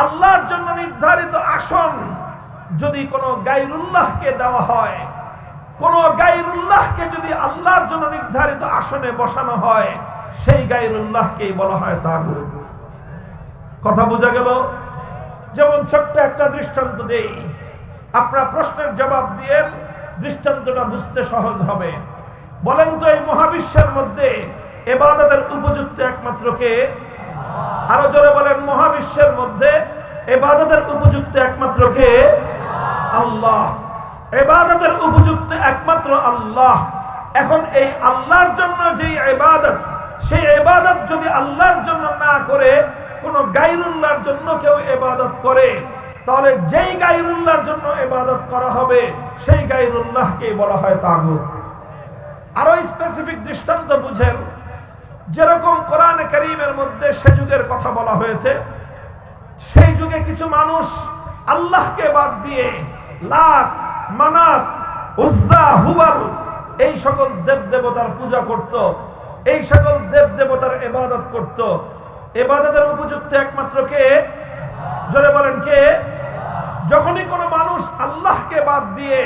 আল্লাহর জন্য নির্ধারিত আসন যদি কোনো গায়রুল্লাহকে দেওয়া হয়, কোনো গায়রুল্লাহকে যদি আল্লাহর জন্য নির্ধারিত আসনে বসানো হয়, সেই গায়রুল্লাহকেই বলা হয় তাগুত। কথা বোঝা গেল? যেমন ছোট্ট একটা দৃষ্টান্ত দেই, আপনার প্রশ্নের জবাব দিয়ে দৃষ্টান্তটা বুঝতে সহজ হবে। বলেন তো, এই মহাবিশ্বের মধ্যে ইবাদতের উপযুক্ত একমাত্র কে? আরো জোরে বলেন, মহাবিশ্বের মধ্যে ইবাদতের উপযুক্ত একমাত্র কে? আল্লাহ। ইবাদতের উপযুক্ত একমাত্র আল্লাহ। এখন এই আল্লাহর জন্য যেই ইবাদত, সেই ইবাদত যদি আল্লাহর জন্য না করে কোন গায়রুল্লাহর জন্য কেউ ইবাদত করে, তাহলে যেই গায়রুল্লাহর জন্য ইবাদত করা হবে সেই গায়রুল্লাহকে বলা হয় তাগুত। আরো স্পেসিফিক দৃষ্টান্ত বুঝেন, যেরকম কোরআনে কারীমের মধ্যে সে যুগের কথা বলা হয়েছে, সেই যুগে কিছু মানুষ আল্লাহকে বাদ দিয়ে লাত, মানাত, উজ্জা, হুবাল এই সকল দেব দেবতার পূজা করত, এই সকল দেব দেবতার ইবাদত করত। ইবাদতের উপযুক্ত একমাত্র কে? জোরে বলেন, কে? যখনই কোনো মানুষ আল্লাহকে বাদ দিয়ে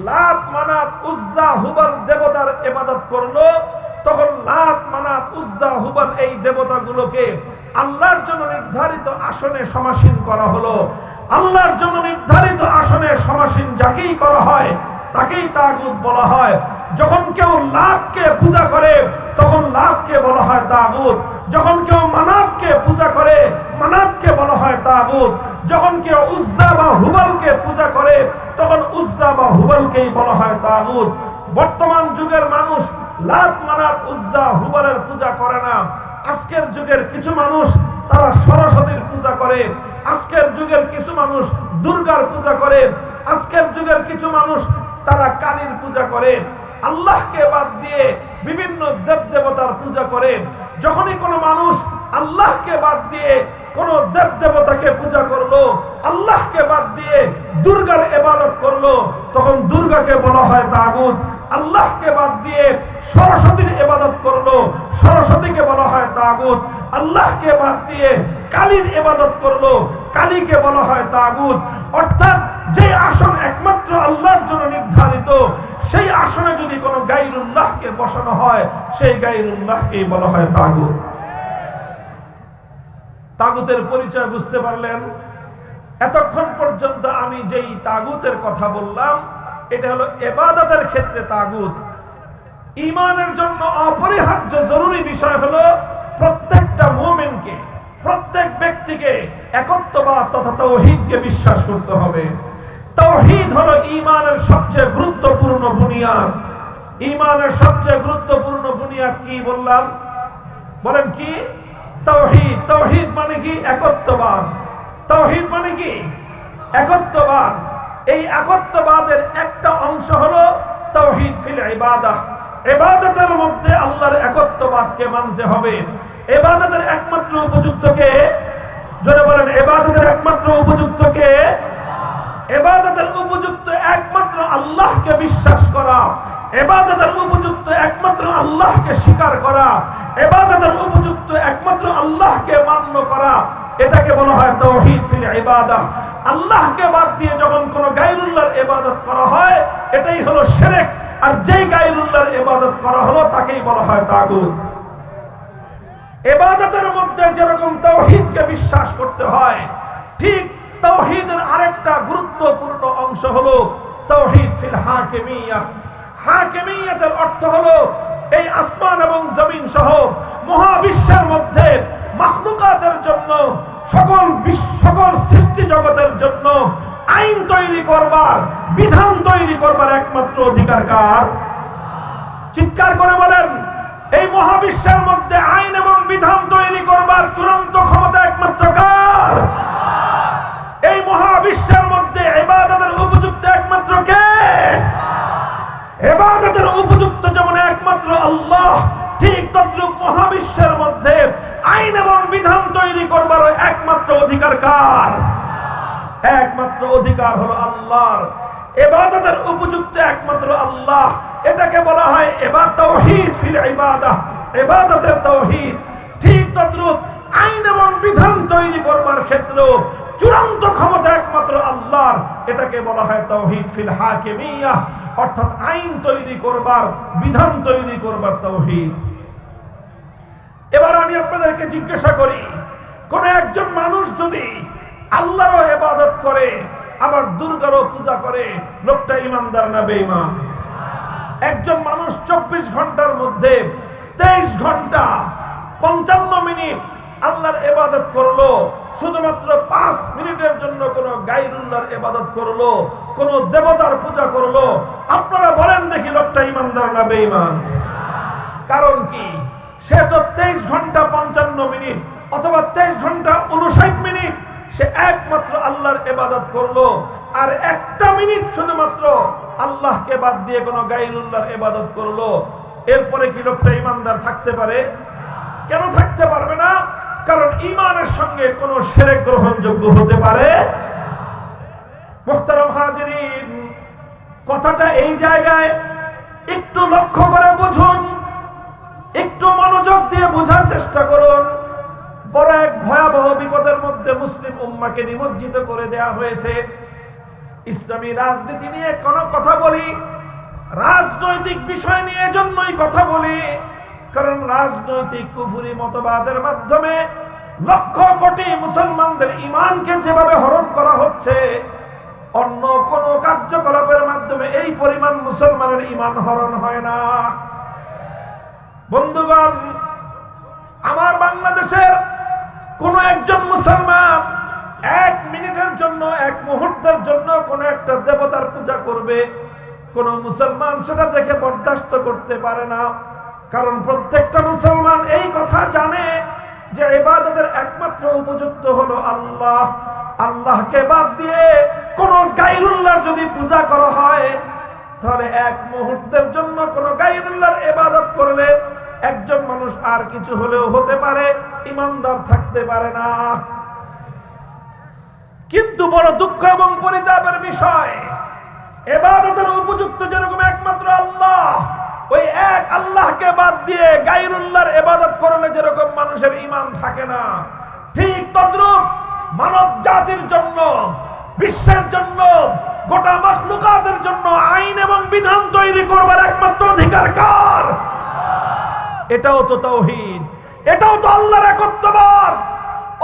লাত, মানাত, উজ্জা, হুবাল দেবতার ইবাদত করলো, তখন লাত, মানাত, উজ্জা, হুবাল এই দেবতাগুলোকে আল্লাহর জন্য নির্ধারিত আসনে সমাসীন করা হলো। আল্লাহর জন্য নির্ধারিত আসনে সমাসীন যাকেই করা হয় তাকেই তাগুত বলা হয়। যখন কেউ লাতকে পূজা করে তখন লাতকে বলা হয় তাগুত। যখন কেউ মানাতকে পূজা করে, মানাতকে সকলকেই বলা হয় তাগুত। বর্তমান যুগের মানুষ লাত, মানাত, উজ্জা, হুবলের পূজা করে না। আজকের যুগের কিছু মানুষ তারা সরস্বতীর পূজা করে। আজকের যুগের কিছু মানুষ দুর্গার পূজা করে। আজকের যুগের কিছু মানুষ তারা কালীর পূজা করে। আল্লাহকে বাদ দিয়ে বিভিন্ন দেবদেবতার পূজা করে। যখনই কোনো মানুষ আল্লাহকে বাদ দিয়ে কোন দেবদেবতাকে পূজা করলো, আল্লাহকে বাদ দিয়ে দুর্গার ইবাদত করলো, তখন দুর্গাকে বলা হয় তাগুত। আল্লাহকে বাদ দিয়ে সরস্বতীর ইবাদত করলো, সরস্বতীকে বলা হয় তাগুত। আল্লাহকে বাদ দিয়ে কালীর ইবাদত করলো, কালীকে বলা হয় তাগুত। অর্থাৎ যে আসন একমাত্র আল্লাহর জন্য নির্ধারিত, সেই আসনে যদি কোনো গায়রুল্লাহকে বসানো হয়, সেই গায়রুল্লাহকেই বলা হয় তাগুত। তাগুতের পরিচয় বুঝতে পারলেন? এতক্ষণ পর্যন্ত আমি যেই তাগুতের কথা বললাম, এটা হলো ইবাদতের ক্ষেত্রে তাগুত। ঈমানের জন্য অপরিহার্য জরুরি বিষয় হলো প্রত্যেকটা মুমিনকে, প্রত্যেক ব্যক্তিকে একত্ববাদ তথা তাওহীদকে বিশ্বাস করতে হবে। তাওহীদ হলো ঈমানের সবচেয়ে গুরুত্বপূর্ণ বুনিয়াদ। ঈমানের সবচেয়ে গুরুত্বপূর্ণ বুনিয়াদ কি বললাম? বলেন কি? তাওহীদ। তাওহীদ মানে কি? একত্ববাদ। তাওহীদ মানে কি? একত্ববাদ। এই একত্ববাদের একটা অংশ হলো তাওহীদ ফিল ইবাদাহ। ইবাদতের মধ্যে আল্লাহর একত্ববাদকে মানতে হবে। ইবাদতের একমাত্র উপযুক্ত কে? জোরে বলেন, ইবাদতের একমাত্র উপযুক্ত কে? ইবাদতের উপযুক্ত একমাত্র আল্লাহকে বিশ্বাস করা, ইবাদতের উপযুক্ত একমাত্র আল্লাহকে স্বীকার করা, ইবাদতের উপযুক্ত একমাত্র আল্লাহকে মান্য করা, এটাকে বলা হয় তাওহীদ ফিল ইবাদাহ। আল্লাহকে বাদ দিয়ে যখন কোনো গায়রুল্লাহর ইবাদত করা হয়, এটাই হলো শিরক। আর যেই গায়রুল্লাহর ইবাদত করা হলো তাকেই বলা হয় তাগুত। ইবাদতের মধ্যে যেরকম তাওহীদকে বিশ্বাস করতে হয়, ঠিক তাওহীদের আরেকটা গুরুত্বপূর্ণ অংশ হলো তাওহীদ ফিল হাকিমিয়াহ। হাকিমিয়াতের অর্থ হলো এই আসমান এবং জমিন সহ মহাবিশ্বের মধ্যে মাখলুকাতের জন্য, সকল সৃষ্টি জগতের জন্য আইন তৈরি করবার, বিধান তৈরি করবার একমাত্র অধিকার কার? চিৎকার করে বলেন, এই মহাবিশ্বের মধ্যে আইন এবং বিধান তৈরি করবার চূড়ান্ত ক্ষমতা একমাত্র কার? এই মহাবিশ্বের মধ্যে ইবাদতের উপযুক্ত একমাত্র কে? ইবাদতের উপযুক্ত যেমন একমাত্র আল্লাহ, ঠিক তদ্রূপ মহাবিশ্বের মধ্যে আইন এবং বিধান তৈরি করবার একমাত্র অধিকার কার? একমাত্র অধিকার হলো আল্লাহর। ইবাদতের উপযুক্ত একমাত্র আল্লাহ, এটাকে বলা হয় তাওহীদ ফিল ইবাদাহ, ইবাদতের তাওহীদ। ঠিক তদ্রূপ আইন এবং বিধান তৈরি করবার ক্ষেত্রে চূড়ান্ত ক্ষমতা একমাত্র আল্লাহর, এটাকে বলা হয় তাওহীদ ফিল হাকিমিয়াহ, অর্থাৎ আইন তৈরি করবার, বিধান তৈরি করবার তাওহীদ। এবার আমি আপনাদেরকে জিজ্ঞাসা করি, কোন একজন মানুষ যদি আল্লাহর ইবাদত করে আবার দুর্গারও পূজা করে, লোকটা ঈমানদার না বেঈমান? একজন মানুষ 24 ঘন্টার মধ্যে 23 ঘন্টা 55 মিনিট আল্লাহর ইবাদত করলো, শুধুমাত্র 5 মিনিটের জন্য কোন গায়রুল্লাহর ইবাদত করলো, কোন দেবতার পূজা করলো, আপনারা বলেন দেখি লোকটা ঈমানদার না বেঈমান? কারণ কি? সে তো 23 ঘন্টা 55 মিনিট অথবা 23 ঘন্টা 59 মিনিট সে একমাত্র আল্লাহর ইবাদত করলো, আর একটা মিনিট শুধুমাত্র আল্লাহকে বাদ দিয়ে কোন গায়রুল্লাহর ইবাদত করলো। এরপরে কি লোকটা ঈমানদার থাকতে পারে? কেন থাকতে পারবে না? কারণ ঈমানের সঙ্গে কোন শিরক গ্রহণযোগ্য হতে পারে। মুহতারাম হাজিরিন, কথাটা এই জায়গায় একটু লক্ষ্য করে বুঝুন, একটু মনোযোগ দিয়ে বোঝার চেষ্টা করুন। বড় এক ভয়াবহ বিপদের মধ্যে মুসলিম উম্মাহকে নিমজ্জিত করে দেয়া হয়েছে। ইসলামী রাজনীতি নিয়ে কোন কথা বলি, রাজনৈতিক বিষয় নিয়ে জন্যই কথা বলি, কারণ রাজনৈতিক কুফরি মতবাদের মাধ্যমে লক্ষ কোটি মুসলমানদের ঈমানকে যেভাবে হরণ করা হচ্ছে, অন্য কোন কার্যকলাপের মাধ্যমে এই পরিমাণ মুসলমানের ঈমান হরণ হয় না। বন্ধুগণ, আমার বাংলাদেশের কোন একজন মুসলমান 1 মিনিটের জন্য, 1 মুহূর্তের জন্য কোন একটা দেবতার পূজা করবে, কোন মুসলমান সেটা দেখে বরদাস্ত করতে পারে না, কারণ প্রত্যেকটা মুসলমান এই কথা জানে যে ইবাদতের একমাত্র উপযুক্ত হলো আল্লাহ। আল্লাহকে বাদ দিয়ে কোন গায়রুল্লাহর যদি পূজা করা হয়, তাহলে এক মুহূর্তের জন্য কোন গায়রুল্লাহর ইবাদত করলে একজন মানুষ আর কিছু হলেও হতে পারে, ঈমানদার থাকতে পারে না। কিন্তু বড় দুঃখ এবং পরিতাপের বিষয়, ইবাদতের উপযুক্ত যেরকম একমাত্র আল্লাহ, ওই এক আল্লাহকে বাদ দিয়ে গায়রুল্লাহর ইবাদত করলে যেরকম মানুষের ঈমান থাকে না, ঠিক তদ্রূপ মানব জাতির জন্য, বিশ্বের জন্য, গোটা মাখলুকাতের জন্য আইন এবং বিধান তৈরি করবার একমাত্র অধিকার কার? এটাও তো তাওহীদ, এটাও তো আল্লাহর একত্ববাদ।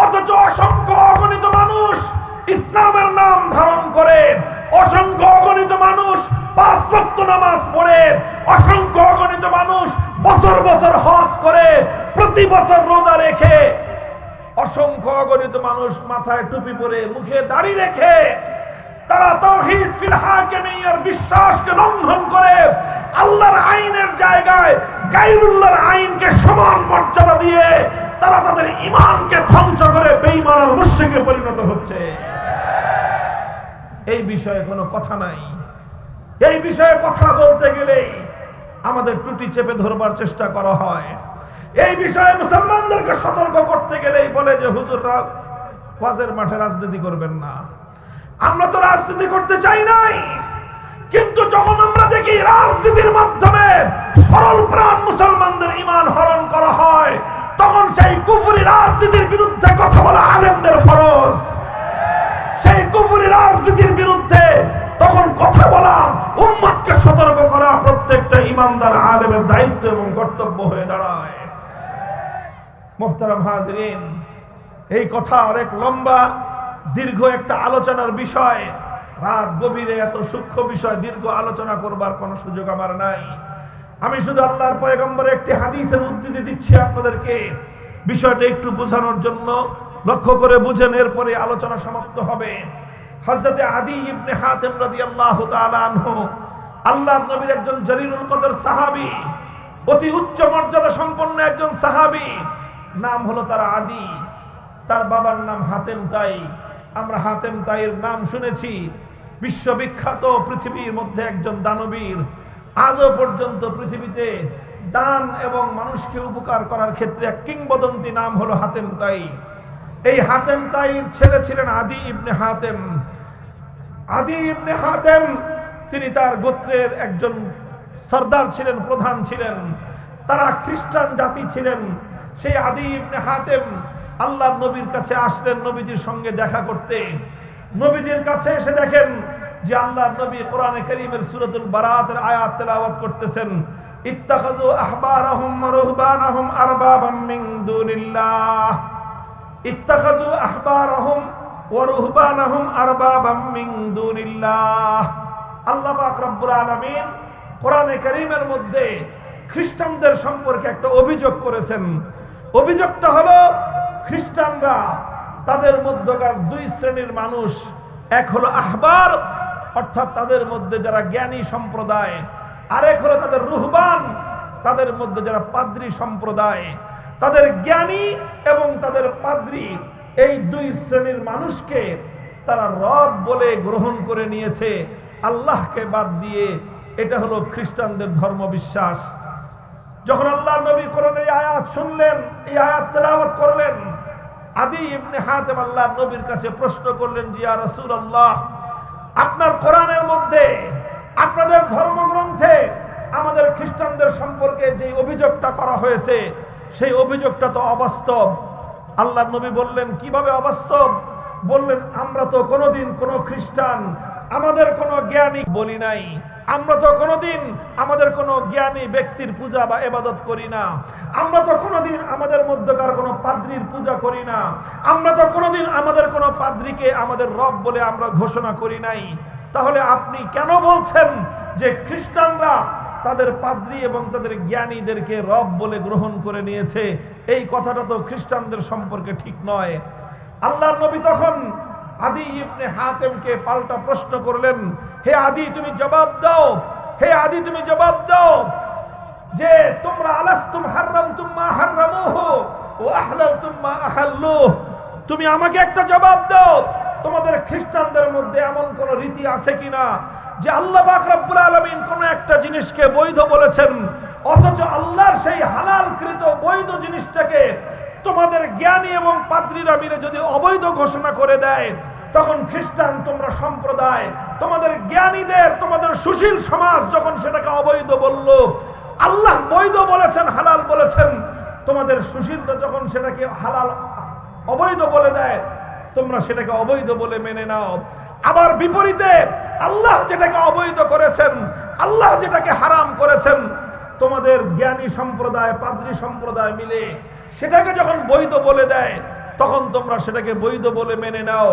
অথচ অসংখ্য অগণিত মানুষ ইসলামের নাম ধারণ করে, অসংখ্য অগণিত মানুষ 5 ওয়াক্ত নামাজ পড়ে, অসংখ্য অগণিত মানুষ বছর বছর হজ করে, প্রতি বছর রোজা রেখে, অসংখ্য অগণিত মানুষ মাথায় টুপি পরে, মুখে দাড়ি রেখে, তারা তাওহীদ ফিল হাকিমিয়্যার বিশ্বাসকে লঙ্ঘন করে আল্লাহর আইনের জায়গায় গায়রুল্লাহর আইনকে সমান মর্যাদা দিয়ে তারা তাদের ঈমানকে ধ্বংস করে বেঈমান আর মুশরিকে পরিণত হচ্ছে। এই বিষয়ে কোনো কথা নাই। এই বিষয়ে কথা বলতে গেলে আমাদের টুটি চেপে ধরবার চেষ্টা করা হয়। এই বিষয়ে মুসলমানদেরকে সতর্ক করতে গেলেই বলে যে হুজুররা ওয়াজের মাঠে রাজনীতি করবেন না। আমরা তো রাজনীতি করতে চাই নাই, কিন্তু যখন আমরা দেখি রাজনীতির মাধ্যমে সরল প্রাণ মুসলমানদের ঈমান হরণ করা হয়, তখন সেই কুফরি রাজনীতির বিরুদ্ধে কথা বলা আলেমদের ফরজ। সেই কুফরি রাজনীতির বিরুদ্ধে তখন কথা বলা, উম্মতকে সতর্ক করা প্রত্যেকটা ঈমানদার আলেমের দায়িত্ব এবং কর্তব্য হয়ে দাঁড়ায়। মুহতারাম হাজিরিন, এই কথা অনেক লম্বা দীর্ঘ একটা আলোচনার বিষয়। রাত গভীরে এত সূক্ষ্ম বিষয় দীর্ঘ আলোচনা করবার কোনো সুযোগ আমার নাই। আমি শুধু আল্লাহর পয়গম্বরের একটি হাদিসের উদ্ধৃতি দিচ্ছি আপনাদেরকে, বিষয়টা একটু বোঝানোর জন্য। লক্ষ্য করে বুঝেন, এরপরে আলোচনা সমাপ্ত হবে। হযরতে আদী ইবনে হাতেম রাদিয়াল্লাহু তাআলা আনহু আল্লাহর নবীর একজন জলিলুল কদর সাহাবী, অতি উচ্চ মর্যাদা সম্পন্ন একজন সাহাবী। নাম হলো তার আদী, তার বাবার নাম হাতেম তাই। আমরা হাতেম তাইয়ের নাম শুনেছি, বিশ্ববিখ্যাত, পৃথিবীর মধ্যে একজন দানবীর। আজও পর্যন্ত পৃথিবীতে দান এবং মানুষকে উপকার করার ক্ষেত্রে এক কিংবদন্তি নাম হলো হাতেম তাই। এই হাতেম তাইর ছেলে ছিলেন আদী ইবনে হাতেম। আদী ইবনে হাতেম তিনি তার গোত্রের একজন সর্দার ছিলেন, প্রধান ছিলেন। তারা খ্রিস্টান জাতি ছিলেন। সেই আদী ইবনে হাতেম আল্লাহর নবীর কাছে আসলেন নবীজির সঙ্গে দেখা করতে। নবীজির কাছে এসে দেখেন যে আল্লাহর নবী কোরআনে কারীমের সূরাতুল বারাতের আয়াত তেলাওয়াত করতেছেন। ইত্তাখাযু আহবারাহুম ওয়া রুহবানাহুম আরবাবাম মিন দুনিল্লাহ। ইত্তাখাযু আহবারাহুম ওয়া রুহবানাহুম আরবাবাম মিন দুনিল্লাহ। আল্লাহ পাক রব্বুল আলামিন কোরআনে কারীমের মধ্যে খ্রিস্টানদের সম্পর্কে একটা অভিযোগ করেছেন। অভিযোগটা হলো, খ্রিস্টানরা তাদের মধ্যকার 2 শ্রেণীর মানুষ। এক হলো আহবার, অর্থাৎ তাদের মধ্যে যারা জ্ঞানী সম্প্রদায়, আরেক হলো তাদের রুহবান, তাদের মধ্যে যারা পাদ্রী সম্প্রদায়। তাদের জ্ঞানী এবং তাদের পাদ্রী, এই 2 শ্রেণীর মানুষকে তারা রব বলে গ্রহণ করে নিয়েছে, আল্লাহকে বাদ দিয়ে। এটা হলো খ্রিস্টানদের ধর্মবিশ্বাস। যখন আল্লাহর নবী কোরআনের এই আয়াত শুনলেন, এই আয়াত তেলাওয়াত করলেন, আদী ইবনে হাতেম আল্লাহর নবীর কাছে প্রশ্ন করলেন যে ইয়া রাসূলুল্লাহ, আপনার কোরআনের মধ্যে, আপনাদের ধর্মগ্রন্থে আমাদের খ্রিস্টানদের সম্পর্কে যে অভিযোগটা করা হয়েছে, সেই অভিযোগটা তো অবাস্তব। আল্লাহর নবী বললেন, কিভাবে অবাস্তব? বললেন, আমরা তো কোনোদিন কোনো খ্রিস্টান আমাদের কোনো জ্ঞানী বলি নাই। আমরা তো কোনোদিন আমাদের কোনো জ্ঞানী ব্যক্তির পূজা বা ইবাদত করি না। আমরা তো কোনোদিন আমাদের মধ্যকার কোনো পাদ্রীর পূজা করি না। আমরা তো কোনোদিন আমাদের কোনো পাদ্রীকে আমাদের রব বলে আমরা ঘোষণা করি নাই। তাহলে আপনি কেন বলছেন যে খ্রিস্টানরা তাদের পাদ্রী এবং তাদের জ্ঞানীদেরকে রব বলে গ্রহণ করে নিয়েছে? এই কথাটা তো খ্রিস্টানদের সম্পর্কে ঠিক নয়। আল্লাহর নবী তখন আদী ইবনে হাতেমকে পাল্টা প্রশ্ন করলেন, হে আদী, তুমি জবাব দাও, হে আদি তুমি জবাব দাও যে তোমরা আলাস্তুম হারামতুম মা হারামুহু ওয়া আহলালতুম মা আহাল্লুহু, তুমি আমাকে একটা জবাব দাও, তোমাদের খ্রিস্টানদের মধ্যে এমন কোন রীতি আছে কিনা যে আল্লাহ পাক রব্বুল আলামিন কোন একটা জিনিসকে বৈধ বলেছেন, অথচ আল্লাহর সেই হালালকৃত বৈধ জিনিসটাকে তোমাদের জ্ঞানী এবং পাদ্রীরা মিলে যদি অবৈধ ঘোষণা করে দেয়, তখন খ্রিস্টান তোমরা সম্প্রদায়, তোমাদের জ্ঞানীদের, তোমাদের সুশীল সমাজ যখন সেটাকে অবৈধ বলল, আল্লাহ বৈধ বলেছেন, হালাল বলেছেন, তোমাদের সুশীলরা যখন সেটাকে হালাল অবৈধ বলে দেয়, তোমরা সেটাকে অবৈধ বলে মেনে নাও। আবার বিপরীতে আল্লাহ যেটাকে অবৈধ করেছেন, আল্লাহ যেটাকে হারাম করেছেন, তোমাদের জ্ঞানী সম্প্রদায়, পাদ্রী সম্প্রদায় মিলে সেটাকে যখন বৈধ বলে দেয়, তখন তোমরা সেটাকে বৈধ বলে মেনে নাও।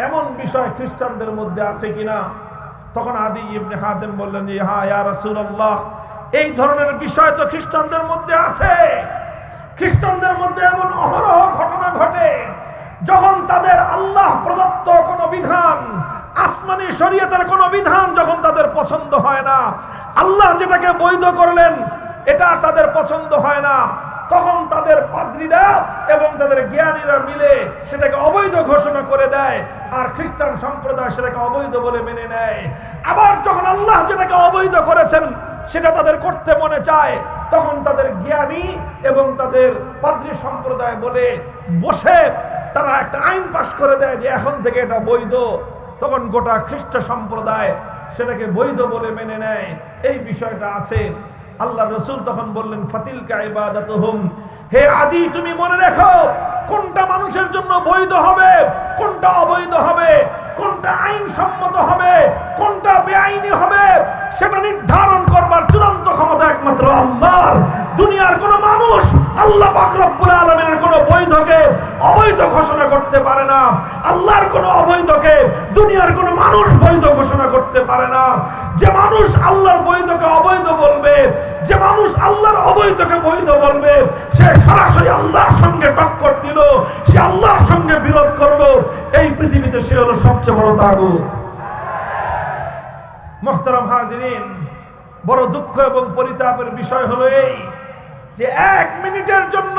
এমন বিষয় খ্রিস্টানদের মধ্যে আছে কিনা? তখন আদি ইবনে হাতেম বললেন যে হ্যাঁ ইয়া রাসূলুল্লাহ, এই ধরনের বিষয় তো খ্রিস্টানদের মধ্যে আছে। খ্রিস্টানদের মধ্যে এমন অহরহ ঘটনা ঘটে যখন তাদের আল্লাহ প্রদত্ত কোনো বিধান, আসমানি শরীয়তের কোনো বিধান যখন তাদের পছন্দ হয় না, আল্লাহ যেটাকে বৈধ করলেন এটা তাদের পছন্দ হয় না, তখন তাদের পাদ্রীরা এবং তাদের জ্ঞানীরা মিলে সেটাকে অবৈধ ঘোষণা করে দেয়, আর খ্রিস্টান সম্প্রদায় সেটাকে অবৈধ বলে মেনে নেয়। আবার যখন আল্লাহ যেটাকে অবৈধ করেছেন সেটা তাদের করতে মনে চায়, তখন তাদের জ্ঞানী এবং তাদের পাদ্রী সম্প্রদায় বলে বসে তারা একটা আইন পাশ করে দেয় যে এখন থেকে এটা বৈধ। তখন গোটা খ্রিস্ট সম্প্রদায় সেটাকে বৈধ বলে মেনে নেয়। এই বিষয়টা আছে। আল্লাহ রসুল তখন বললেন ফাতিলকা ইবাদাতুহুম, হে আদি তুমি মনে রেখো কোনটা মানুষের জন্য বৈধ হবে, কোনটা অবৈধ হবে, কোনটা আইন সম্মত হবে, কোনটা বেআইনি হবে, সেটা নির্ধারণ করবার চূড়ান্ত ক্ষমতা একমাত্র আল্লাহর। দুনিয়ার কোন মানুষ আল্লাহ পাক রব্বুল আলামিনের কোন বৈধকে অবৈধ ঘোষণা করতে পারে না। আল্লাহর কোন অবৈধকে দুনিয়ার কোন মানুষ বৈধ ঘোষণা করতে পারে না। যে মানুষ আল্লাহর বৈধকে অবৈধ বলবে, যে মানুষ আল্লাহর অবৈধকে বৈধ বলবে, সে সরাসরি আল্লাহর সঙ্গে টক্কর দিল, সে আল্লাহর সঙ্গে বিরোধ করলো। এই পৃথিবীতে সে হলো সবচেয়ে বড় তাগুত। মুহতারাম হাজিরিন, বড় দুঃখ এবং পরিতাপের বিষয় হলো এই যে 1 মিনিটের জন্য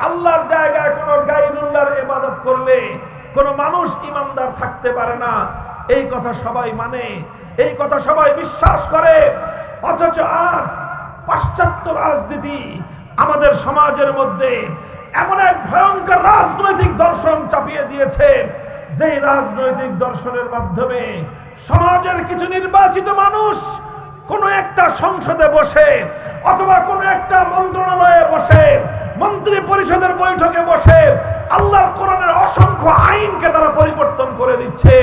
আল্লাহর জায়গায় কোন গায়রুল্লাহর ইবাদত করলে কোন মানুষ ইমানদার থাকতে পারে না। এই কথা সবাই মানে, এই কথা সবাই বিশ্বাস করে, অথচ আজ পাশ্চাত্য রাজনীতি আমাদের সমাজের মধ্যে এমন এক ভয়ঙ্কর রাজনৈতিক দর্শন চাপিয়ে দিয়েছে, যেই রাজনৈতিক দর্শনের মাধ্যমে সমাজের কিছু নির্বাচিত মানুষ কোন একটা সংসদে বসে অথবা কোন একটা মন্ত্রণালয়ে বসে, মন্ত্রী পরিষদের বৈঠকে বসে আল্লাহর কোরআনের অসংখ্য আইনকে তারা পরিবর্তন করে দিচ্ছে,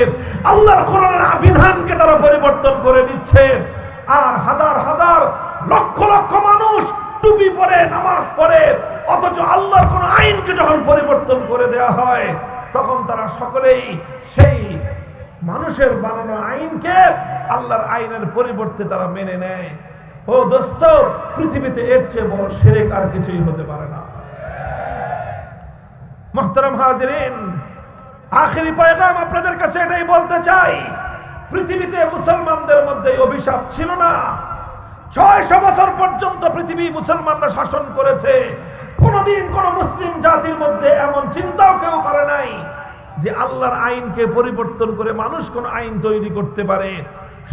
আল্লাহর কোরআনের বিধানকে তারা পরিবর্তন করে দিচ্ছে। আর হাজার হাজার লক্ষ লক্ষ মানুষ টুপি পরে নামাজ পড়ে, অথচ আল্লাহর কোন আইনকে যখন পরিবর্তন করে দেওয়া হয়, তখন তারা সকলেই সেই মানুষের বানানো আইনকে আল্লাহর আইনের পরিবর্তে তারা মেনে নেয়। ও দোস্ত, পৃথিবীতে এর চেয়ে বড় শিরক আর কিছুই হতে পারে না। মুহতারাম হাজিরিন, আখেরি পয়গাম আপনাদের কাছে এটাই বলতে চাই, পৃথিবীতে মুসলমানদের মধ্যে অভিশাপ ছিল না। 600 বছর পর্যন্ত পৃথিবী মুসলমানরা শাসন করেছে। কোনদিন কোন মুসলিম জাতির মধ্যে এমন চিন্তাও কেউ করে নাই যে আল্লাহর আইনকে পরিবর্তন করে মানুষ কোন আইন তৈরি করতে পারে।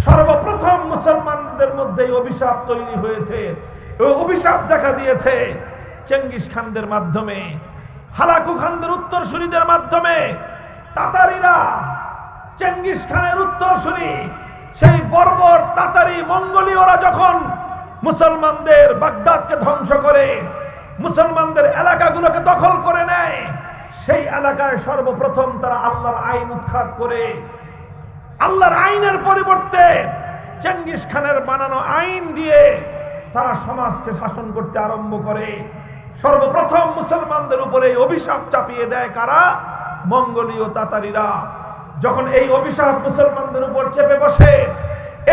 সর্বপ্রথম মুসলমানদের মধ্যে অভিশাপ তৈরি হয়েছে। এই অভিশাপ দেখা দিয়েছে চেঙ্গিস খানদের মাধ্যমে, হালাকু খানদের উত্তরসূরিদের মাধ্যমে। তাতারিরা চেঙ্গিস খানের উত্তরসূরি, সেই বর্বর তাতারি মঙ্গোলীয়রা যখন মুসলমানদের বাগদাদকে ধ্বংস করে, মুসলমানদের এলাকাগুলোকে দখল করে নেয়, সেই এলাকায় সর্বপ্রথম তারা আল্লাহর আইন উৎখাত করে আল্লাহর আইনের পরিবর্তে চেঙ্গিস খানের বানানো আইন দিয়ে তারা সমাজকে শাসন করতে আরম্ভ করে। সর্বপ্রথম মুসলমানদের উপরে অভিশাপ চাপিয়ে দেয় কারা? মঙ্গোলীয় তাতারিরা। যখন এই অভিশাপ মুসলমানদের উপর চেপে বসে,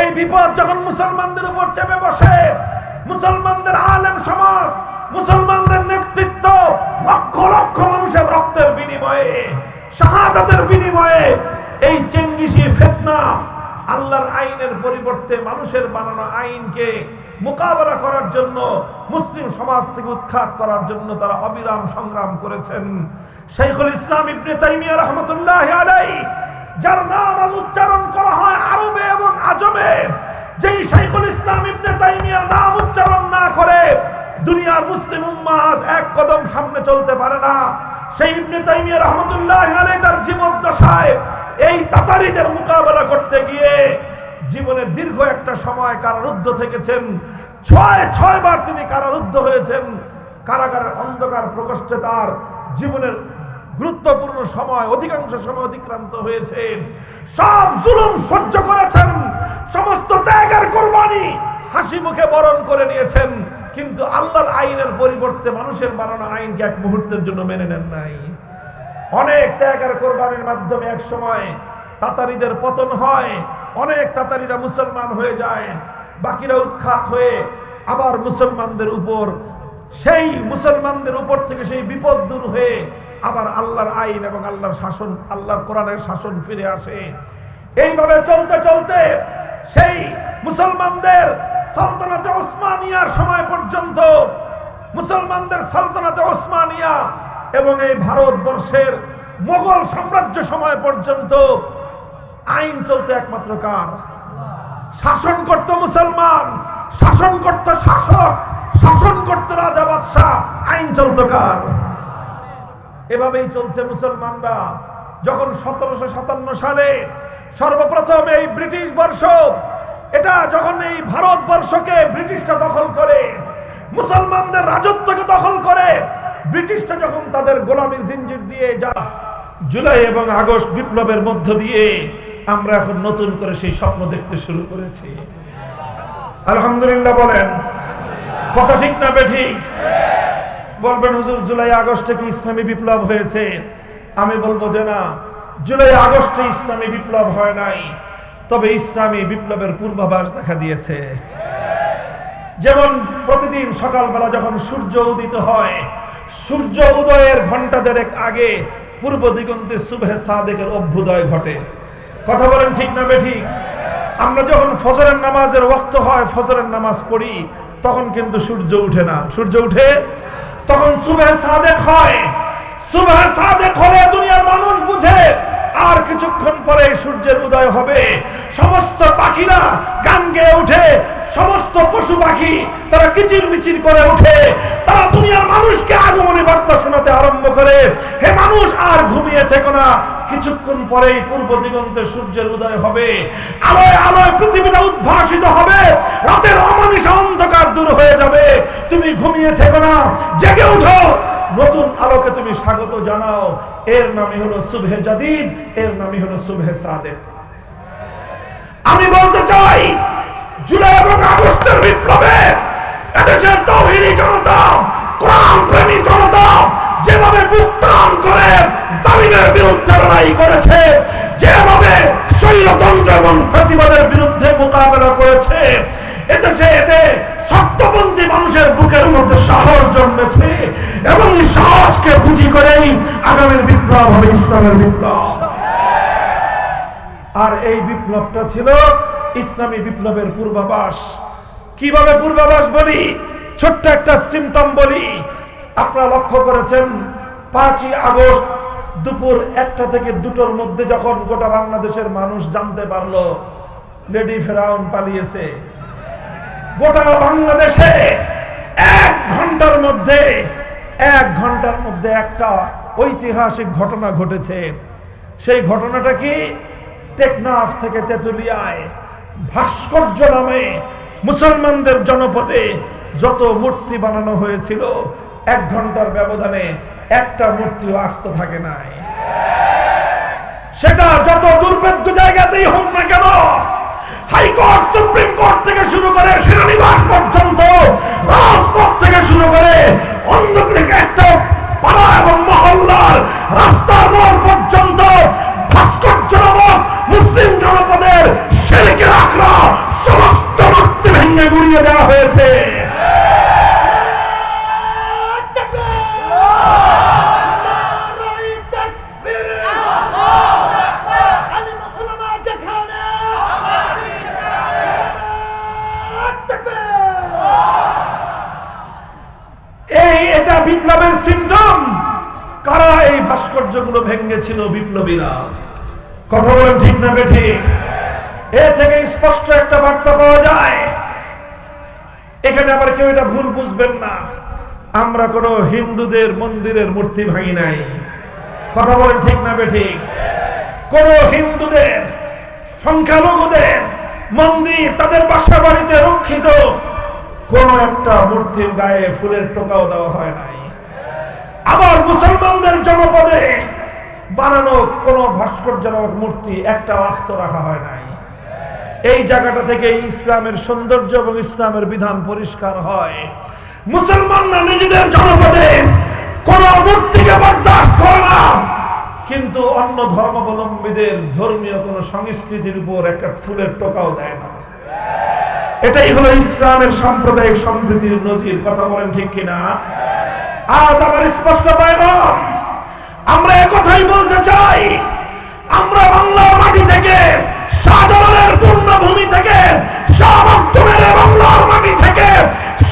এই বিপদ যখন মুসলমানদের উপর চেপে বসে, মুসলমানদের আলেম সমাজ, মুসলমানদের নেতৃত্ব লক্ষ লক্ষ মানুষের রক্তের বিনিময়ে, শাহাদাতের বিনিময়ে এই চেঙ্গিসি ফিতনা আল্লাহর আইনের পরিবর্তে মানুষের বানানো আইনকে মোকাবেলা করার জন্য, মুসলিম সমাজ থেকে উৎখাত করার জন্য তারা অবিরাম সংগ্রাম করেছেন। শাইখুল ইসলাম ইবনে তাইমিয়া রাহমাতুল্লাহি আলাইহি, যার নাম আজ উচ্চারণ করা হয় আরবে এবং আজমে, যেই শাইখুল ইসলাম ইবনে তাইমিয়ার নাম উচ্চারণ না করে দুনিয়ার মুসলিম উম্মাহ আজ এক কদম সামনে চলতে পারে না। সেই ইবনে তাইমিয়া রাহমাতুল্লাহি আলাইহি তার জীবদ্দশায় এই তাতারীদের মোকাবেলা করতে গিয়ে জীবনের দীর্ঘ একটা সময় কারারুদ্ধ থেকেছেন। ছয় বার তিনি কারারুদ্ধ হয়েছেন। কারাগারের অন্ধকার প্রকোষ্ঠে তার জীবনের গুরুত্বপূর্ণ সময়, অধিকাংশ সময় অতিক্রান্ত হয়েছে। সব জুলুম সহ্য করেছেন, সমস্ত ত্যাগের কুরবানি হাসি মুখে বরণ করে নিয়েছেন, কিন্তু আল্লাহর আইনের পরিবর্তে মানুষের বানানো আইনকে এক মুহূর্তের জন্য মেনে নেন নাই। অনেক ত্যাগের কোরবানির মাধ্যমে এক সময় তাতারীদের পতন হয়, অনেক তাতারীরা মুসলমান হয়ে যায়, বাকিরা উৎখাত হয়ে আবার মুসলমানদের উপর থেকে সেই বিপদ দূর হয়ে আবার আল্লাহর আইন এবং আল্লাহর শাসন, আল্লাহর কোরআনের শাসন ফিরে আসে। এইভাবে চলতে চলতে সেই মুসলমানদের সালতানাতে ওসমানিয়ার সময় পর্যন্ত, মুসলমানদের সালতানাতে ওসমানিয়া এবং এই ভারতবর্ষের মোগল সাম্রাজ্য সময় পর্যন্ত আইন চলতে একমাত্র কার? শাসন করত মুসলমান, শাসন করত শাসক, শাসন করত রাজা বাদশাহ, আইন চলত কার? এভাবেই চলছে মুসলমানরা। যখন 1757 সালে সর্বপ্রথম এই ব্রিটিশ বর্ষ, এটা যখন এই ভারতবর্ষকে ব্রিটিশরা দখল করে, মুসলমানদের রাজত্বকে দখল করে, ব্রিটিশরা যখন তাদের গোলামীর জিঞ্জির দিয়ে যা, জুলাই এবং আগস্ট বিপ্লবের মধ্য দিয়ে আমরা এখন নতুন করে সেই স্বপ্ন দেখতে শুরু করেছি। আলহামদুলিল্লাহ বলেন, কথা ঠিক না বেঠিক? বলবেন হুজুর জুলাই আগস্টে কি ইসলামী বিপ্লব হয়েছে? আমি বলবো যে না, জুলাই আগস্টে ইসলামী বিপ্লব হয় নাই, তবে ইসলামী বিপ্লবের পূর্বাভাস দেখা দিয়েছে। যেমন প্রতিদিন সকালবেলা যখন সূর্য উদিত হয়, সূর্য উদয়ের ঘন্টা দেড়েক আগে পূর্ব দিগন্তে সুবহে সাদেকের অভ্যুদয় ঘটে। কথা বলেন ঠিক না বেঠিক? আমরা যখন ফজরের নামাজের ওয়াক্ত হয়, ফজরের নামাজ পড়ি, তখন কিন্তু সূর্য উঠে না। সূর্য উঠে তখন সুবহে সাদেক হয়। সুবহে সাদেক হলে দুনিয়ার মানুষ বুঝে আর কিছুক্ষণ পরে সূর্যের উদয় হবে। সমস্ত পাখিরা গান গেয়ে উঠে, সমস্ত পশু পাখি তারা কিচির মিচির করে উঠে, তারা দুনিয়ার মানুষকে আগমনী বার্তা শোনাতে আরম্ভ করে, হে মানুষ আর ঘুমিয়ে থেকো না, কিছুক্ষণ পরেই পূর্ব দিগন্তে সূর্যের উদয় হবে, আলোয় আলোয় পৃথিবীটা উদ্ভাসিত হবে, রাতের অমানিসা অন্ধকার দূর হয়ে যাবে। তুমি ঘুমিয়ে থেকো না, জেগে উঠো, নতুন আলোকে তুমি স্বাগত জানাও। এর নামই হলো সুবহে জাদিদ, এর নামই হলো সুবহে সাদেক। আমি বলতে চাই, জুলাই এবং আগস্টের বিপ্লবে এদেশের তাওহীদি জনতা, কোরআন প্রেমী জনতা যেভাবে বুক টান করে জালিমের বিরুদ্ধে লড়াই করেছে, যেভাবে স্বৈরতন্ত্র এবং ফ্যাসিবাদের বিরুদ্ধে মোকাবেলা করেছে, এতে সত্যপন্থী মানুষের বুকের মধ্যে সাহস জন্মেছে, এবং এই সাহসকে পুঁজি করেই আগামীর বিপ্লব হবে ইসলামের বিপ্লব। আর এই বিপ্লবটা ছিল ইসলামী বিপ্লবের পূর্বাভাস। কিভাবে পূর্বাভাস বলি? ছোট্ট একটা সিম্পটম বলি। আপনারা লক্ষ্য করেছেন 5ই আগস্ট দুপুর 1টা থেকে 2টোর মধ্যে যখন গোটা বাংলাদেশের মানুষ জানতে পারলো লেডি ফেরাউন পালিয়েছে, গোটা বাংলাদেশে 1 ঘন্টার মধ্যে একটা ঐতিহাসিক ঘটনা ঘটেছে। সেই ঘটনাটা কি? টেকনাফ থেকে তেতুলিয়ায় ভাস্কর্য নামে মুসলমানদের জনপদে যত মূর্তি বানানো হয়েছিল, 1 ঘন্টার ব্যবধানে একটা মূর্তিও আস্ত থাকে নাই। সেটা যত দুর্ভেদ্য জায়গাতেই হোক না কেন, হাইকোর্ট, সুপ্রিম কোর্ট থেকে শুরু করে সেনানিবাস পর্যন্ত, রাজপথ থেকে শুরু করে অন্য একটা পাড়া এবং মহল্লার রাস্তার মোড় পর্যন্ত ভাস্কর্য নামক মুসলিম জনপদের শিরকের আখড়া সমস্ত মূর্তি ভেঙে গুড়িয়ে দেওয়া হয়েছে। ভাস্কর্যগুলো ভেঙেছিল বিপ্লবীরা। কথা বলেন ঠিক না বেঠিক? এ থেকে স্পষ্ট একটা বার্তা পাওয়া যায়। এখানে আবার কেউ এটা ভুল বুঝবেন না, আমরা কোনো হিন্দুদের মন্দিরের মূর্তি ভাঙি নাই। কথা বলেন ঠিক না বেঠিক? কোন হিন্দুদের সংখ্যালঘুদের মন্দির, তাদের বাসা বাড়িতে রক্ষিত কোন একটা মূর্তির গায়ে ফুলের টোকাও দেওয়া হয় নাই। আবার মুসলমানদের জনপদে বানানো কোন ভাস্কর্যজনক মূর্তি একটা আস্ত রাখা হয় নাই। এই জায়গাটা থেকে ইসলামের সৌন্দর্য এবং ইসলামের বিধান পরিষ্কার হয়। মুসলমানরা নিজেদের জনপদে কোন মূর্তিকে বরদাস্ত করে না, কিন্তু অন্য ধর্মাবলম্বীদের ধর্মীয় কোন সংস্কৃতির উপর একটা ফুলের টোকাও দেয় না। এটাই হলো ইসলামের সাম্প্রদায়িক সম্প্রীতির নজির। কথা বলেন ঠিক কিনা? আজ আমার স্পষ্ট পয়গাম, আমরা একথাই বলতে চাই, আমরা বাংলার মাটি থেকে, শাহজালালের পূর্ণভূমি থেকে, শাহ মাকদুমের বাংলার মাটি থেকে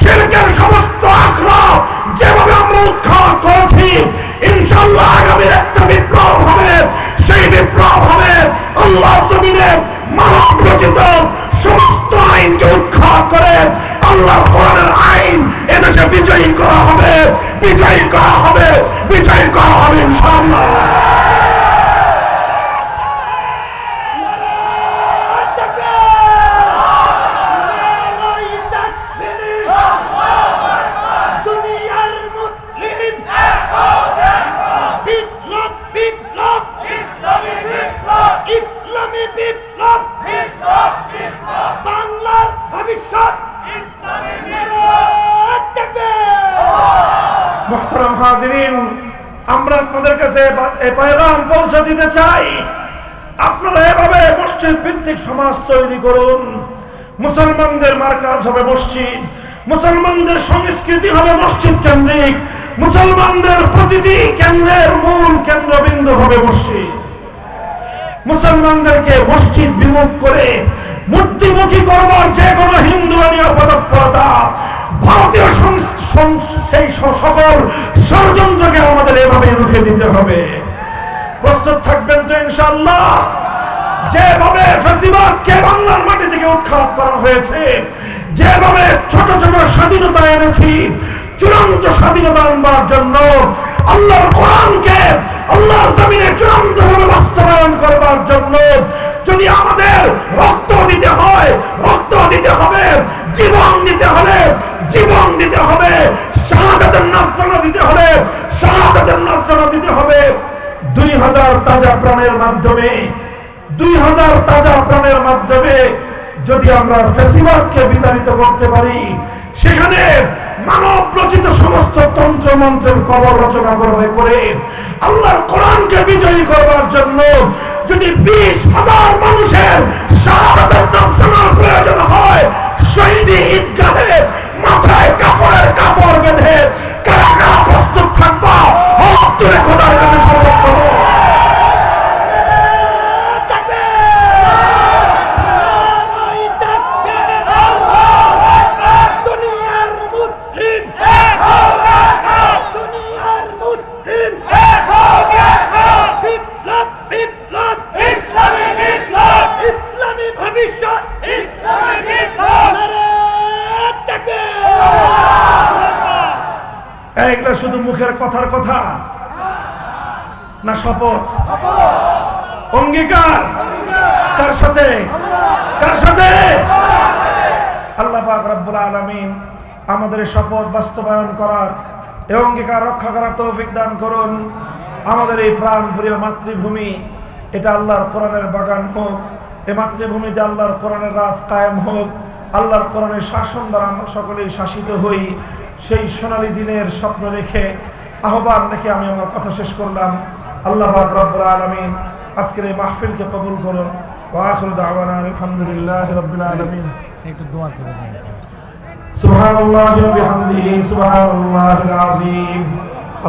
শিরকের সমস্ত আখড়া যেভাবে আমরা উৎখাত করেছি, ইনশাআল্লাহ আগামী একটা বিপ্লব হবে। সেই বিপ্লব হবে আল্লাহর জমিনে মানব রচিত সমস্ত আইনকে উৎখাত করে আল্লাহর কোরআনের আইন এদেশে বিজয়ী করা হবে, বিজয়ী করা হবে, বিজয়ী করা হবে ইনশাআল্লাহ। মুহতারাম হাজিরিন, আমরা আপনাদের কাছে এই পয়গাম পৌঁছে দিতে চাই, আপনারা এভাবে মসজিদ ভিত্তিক সমাজ তৈরি করুন। মুসলমানদের মার্কাজ হবে মসজিদ, মুসলমানদের সংস্কৃতি হবে মসজিদ কেন্দ্রিক, মুসলমানদের প্রতিটি কেন্দ্রের মূল কেন্দ্রবিন্দু হবে মসজিদ। মুসলমানদেরকে মসজিদ বিমুখ করে মূর্তিমুখী করবার যে কোনো হিন্দুয়ানীয় পদক্ষেপতা, ভারতীয় সেই সকল ষড়যন্ত্রকে আমাদের এভাবে রুখে দিতে হবে। প্রস্তুত থাকবেন তো ইনশাআল্লাহ? যেভাবে ফ্যাসিবাদকে বাংলার মাটি থেকে উৎখাত করা হয়েছে, যেভাবে ছোট ছোট স্বাধীনতা এনেছি, চূড়ান্ত স্বাধীনতা আনবার জন্য আল্লাহর কোরআনকে আল্লাহর জমিনে চূড়ান্তভাবে বাস্তবায়ন করবার জন্য যদি আমাদের রক্ত দিতে হয়, রক্ত দিতে হবে, জীবন দিতে হবে, জীবন দিতে হবে, শাহাদাতের নজরানা দিতে হবে, শাহাদাতের নজরানা দিতে হবে। 2000 তাজা প্রাণের মাধ্যমে, 2000 তাজা প্রাণের মাধ্যমে যদি আমরা ফ্যাসিবাদকে বিতাড়িত করতে পারি, সেখানে মানব রচিত সমস্ত তন্ত্র মন্ত্রের কবর রচনা করে আল্লাহর কোরআনকে বিজয়ী করবার জন্য যদি 20,000 মানুষের শাহাদাতের নজরানার প্রয়োজন হয়, শহীদি ঈদগাহে মাথায় কাফনের কাপড় বেঁধে কারা কারা প্রস্তুত থাকবা? হাত তুলে খোদার কাছে শপথ করো। এগুলো শুধু মুখের কথার কথা না, শপথ, অঙ্গীকার? কার সাথে? কার সাথে? আল্লাহ পাক রব্বুল আলামিন আমাদের শপথ বাস্তবায়ন করার, এই অঙ্গীকার রক্ষা করার তৌফিক দান করুন। আমাদের এই প্রাণপ্রিয় মাতৃভূমি, এটা আল্লাহর কোরআনের বাগান হোক, এই মাতৃভূমিতে আল্লাহর কোরআনের রাজ কায়েম হোক, আল্লাহর কোরআনের শাসন দ্বারা আমরা সকলেই শাসিত হই। সেই সোনালী দিনের স্বপ্ন রেখে, আহ্বান রেখে আমি আমার কথা শেষ করলাম। আল্লাহ পাক রব্বুল আলামিন আজকের এই মাহফিলকে কবুল করুন। ওয়া আখিরু দাওয়ানা আলহামদুলিল্লাহি রাব্বিল আলামিন। একটু দোয়া করে দেন। সুবহানাল্লাহি ওয়া বিহামদিহি সুবহানাল্লাহিল আযীম।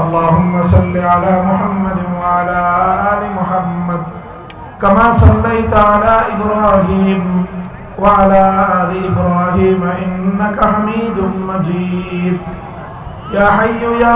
আল্লাহুম্মা সাল্লি আলা মুহাম্মাদিন ওয়া আলা আলি মুহাম্মাদ কামা সাল্লাইতা আলা ইব্রাহিম وعلى آل إبراهيم إنك حميد مجيد يا حي يا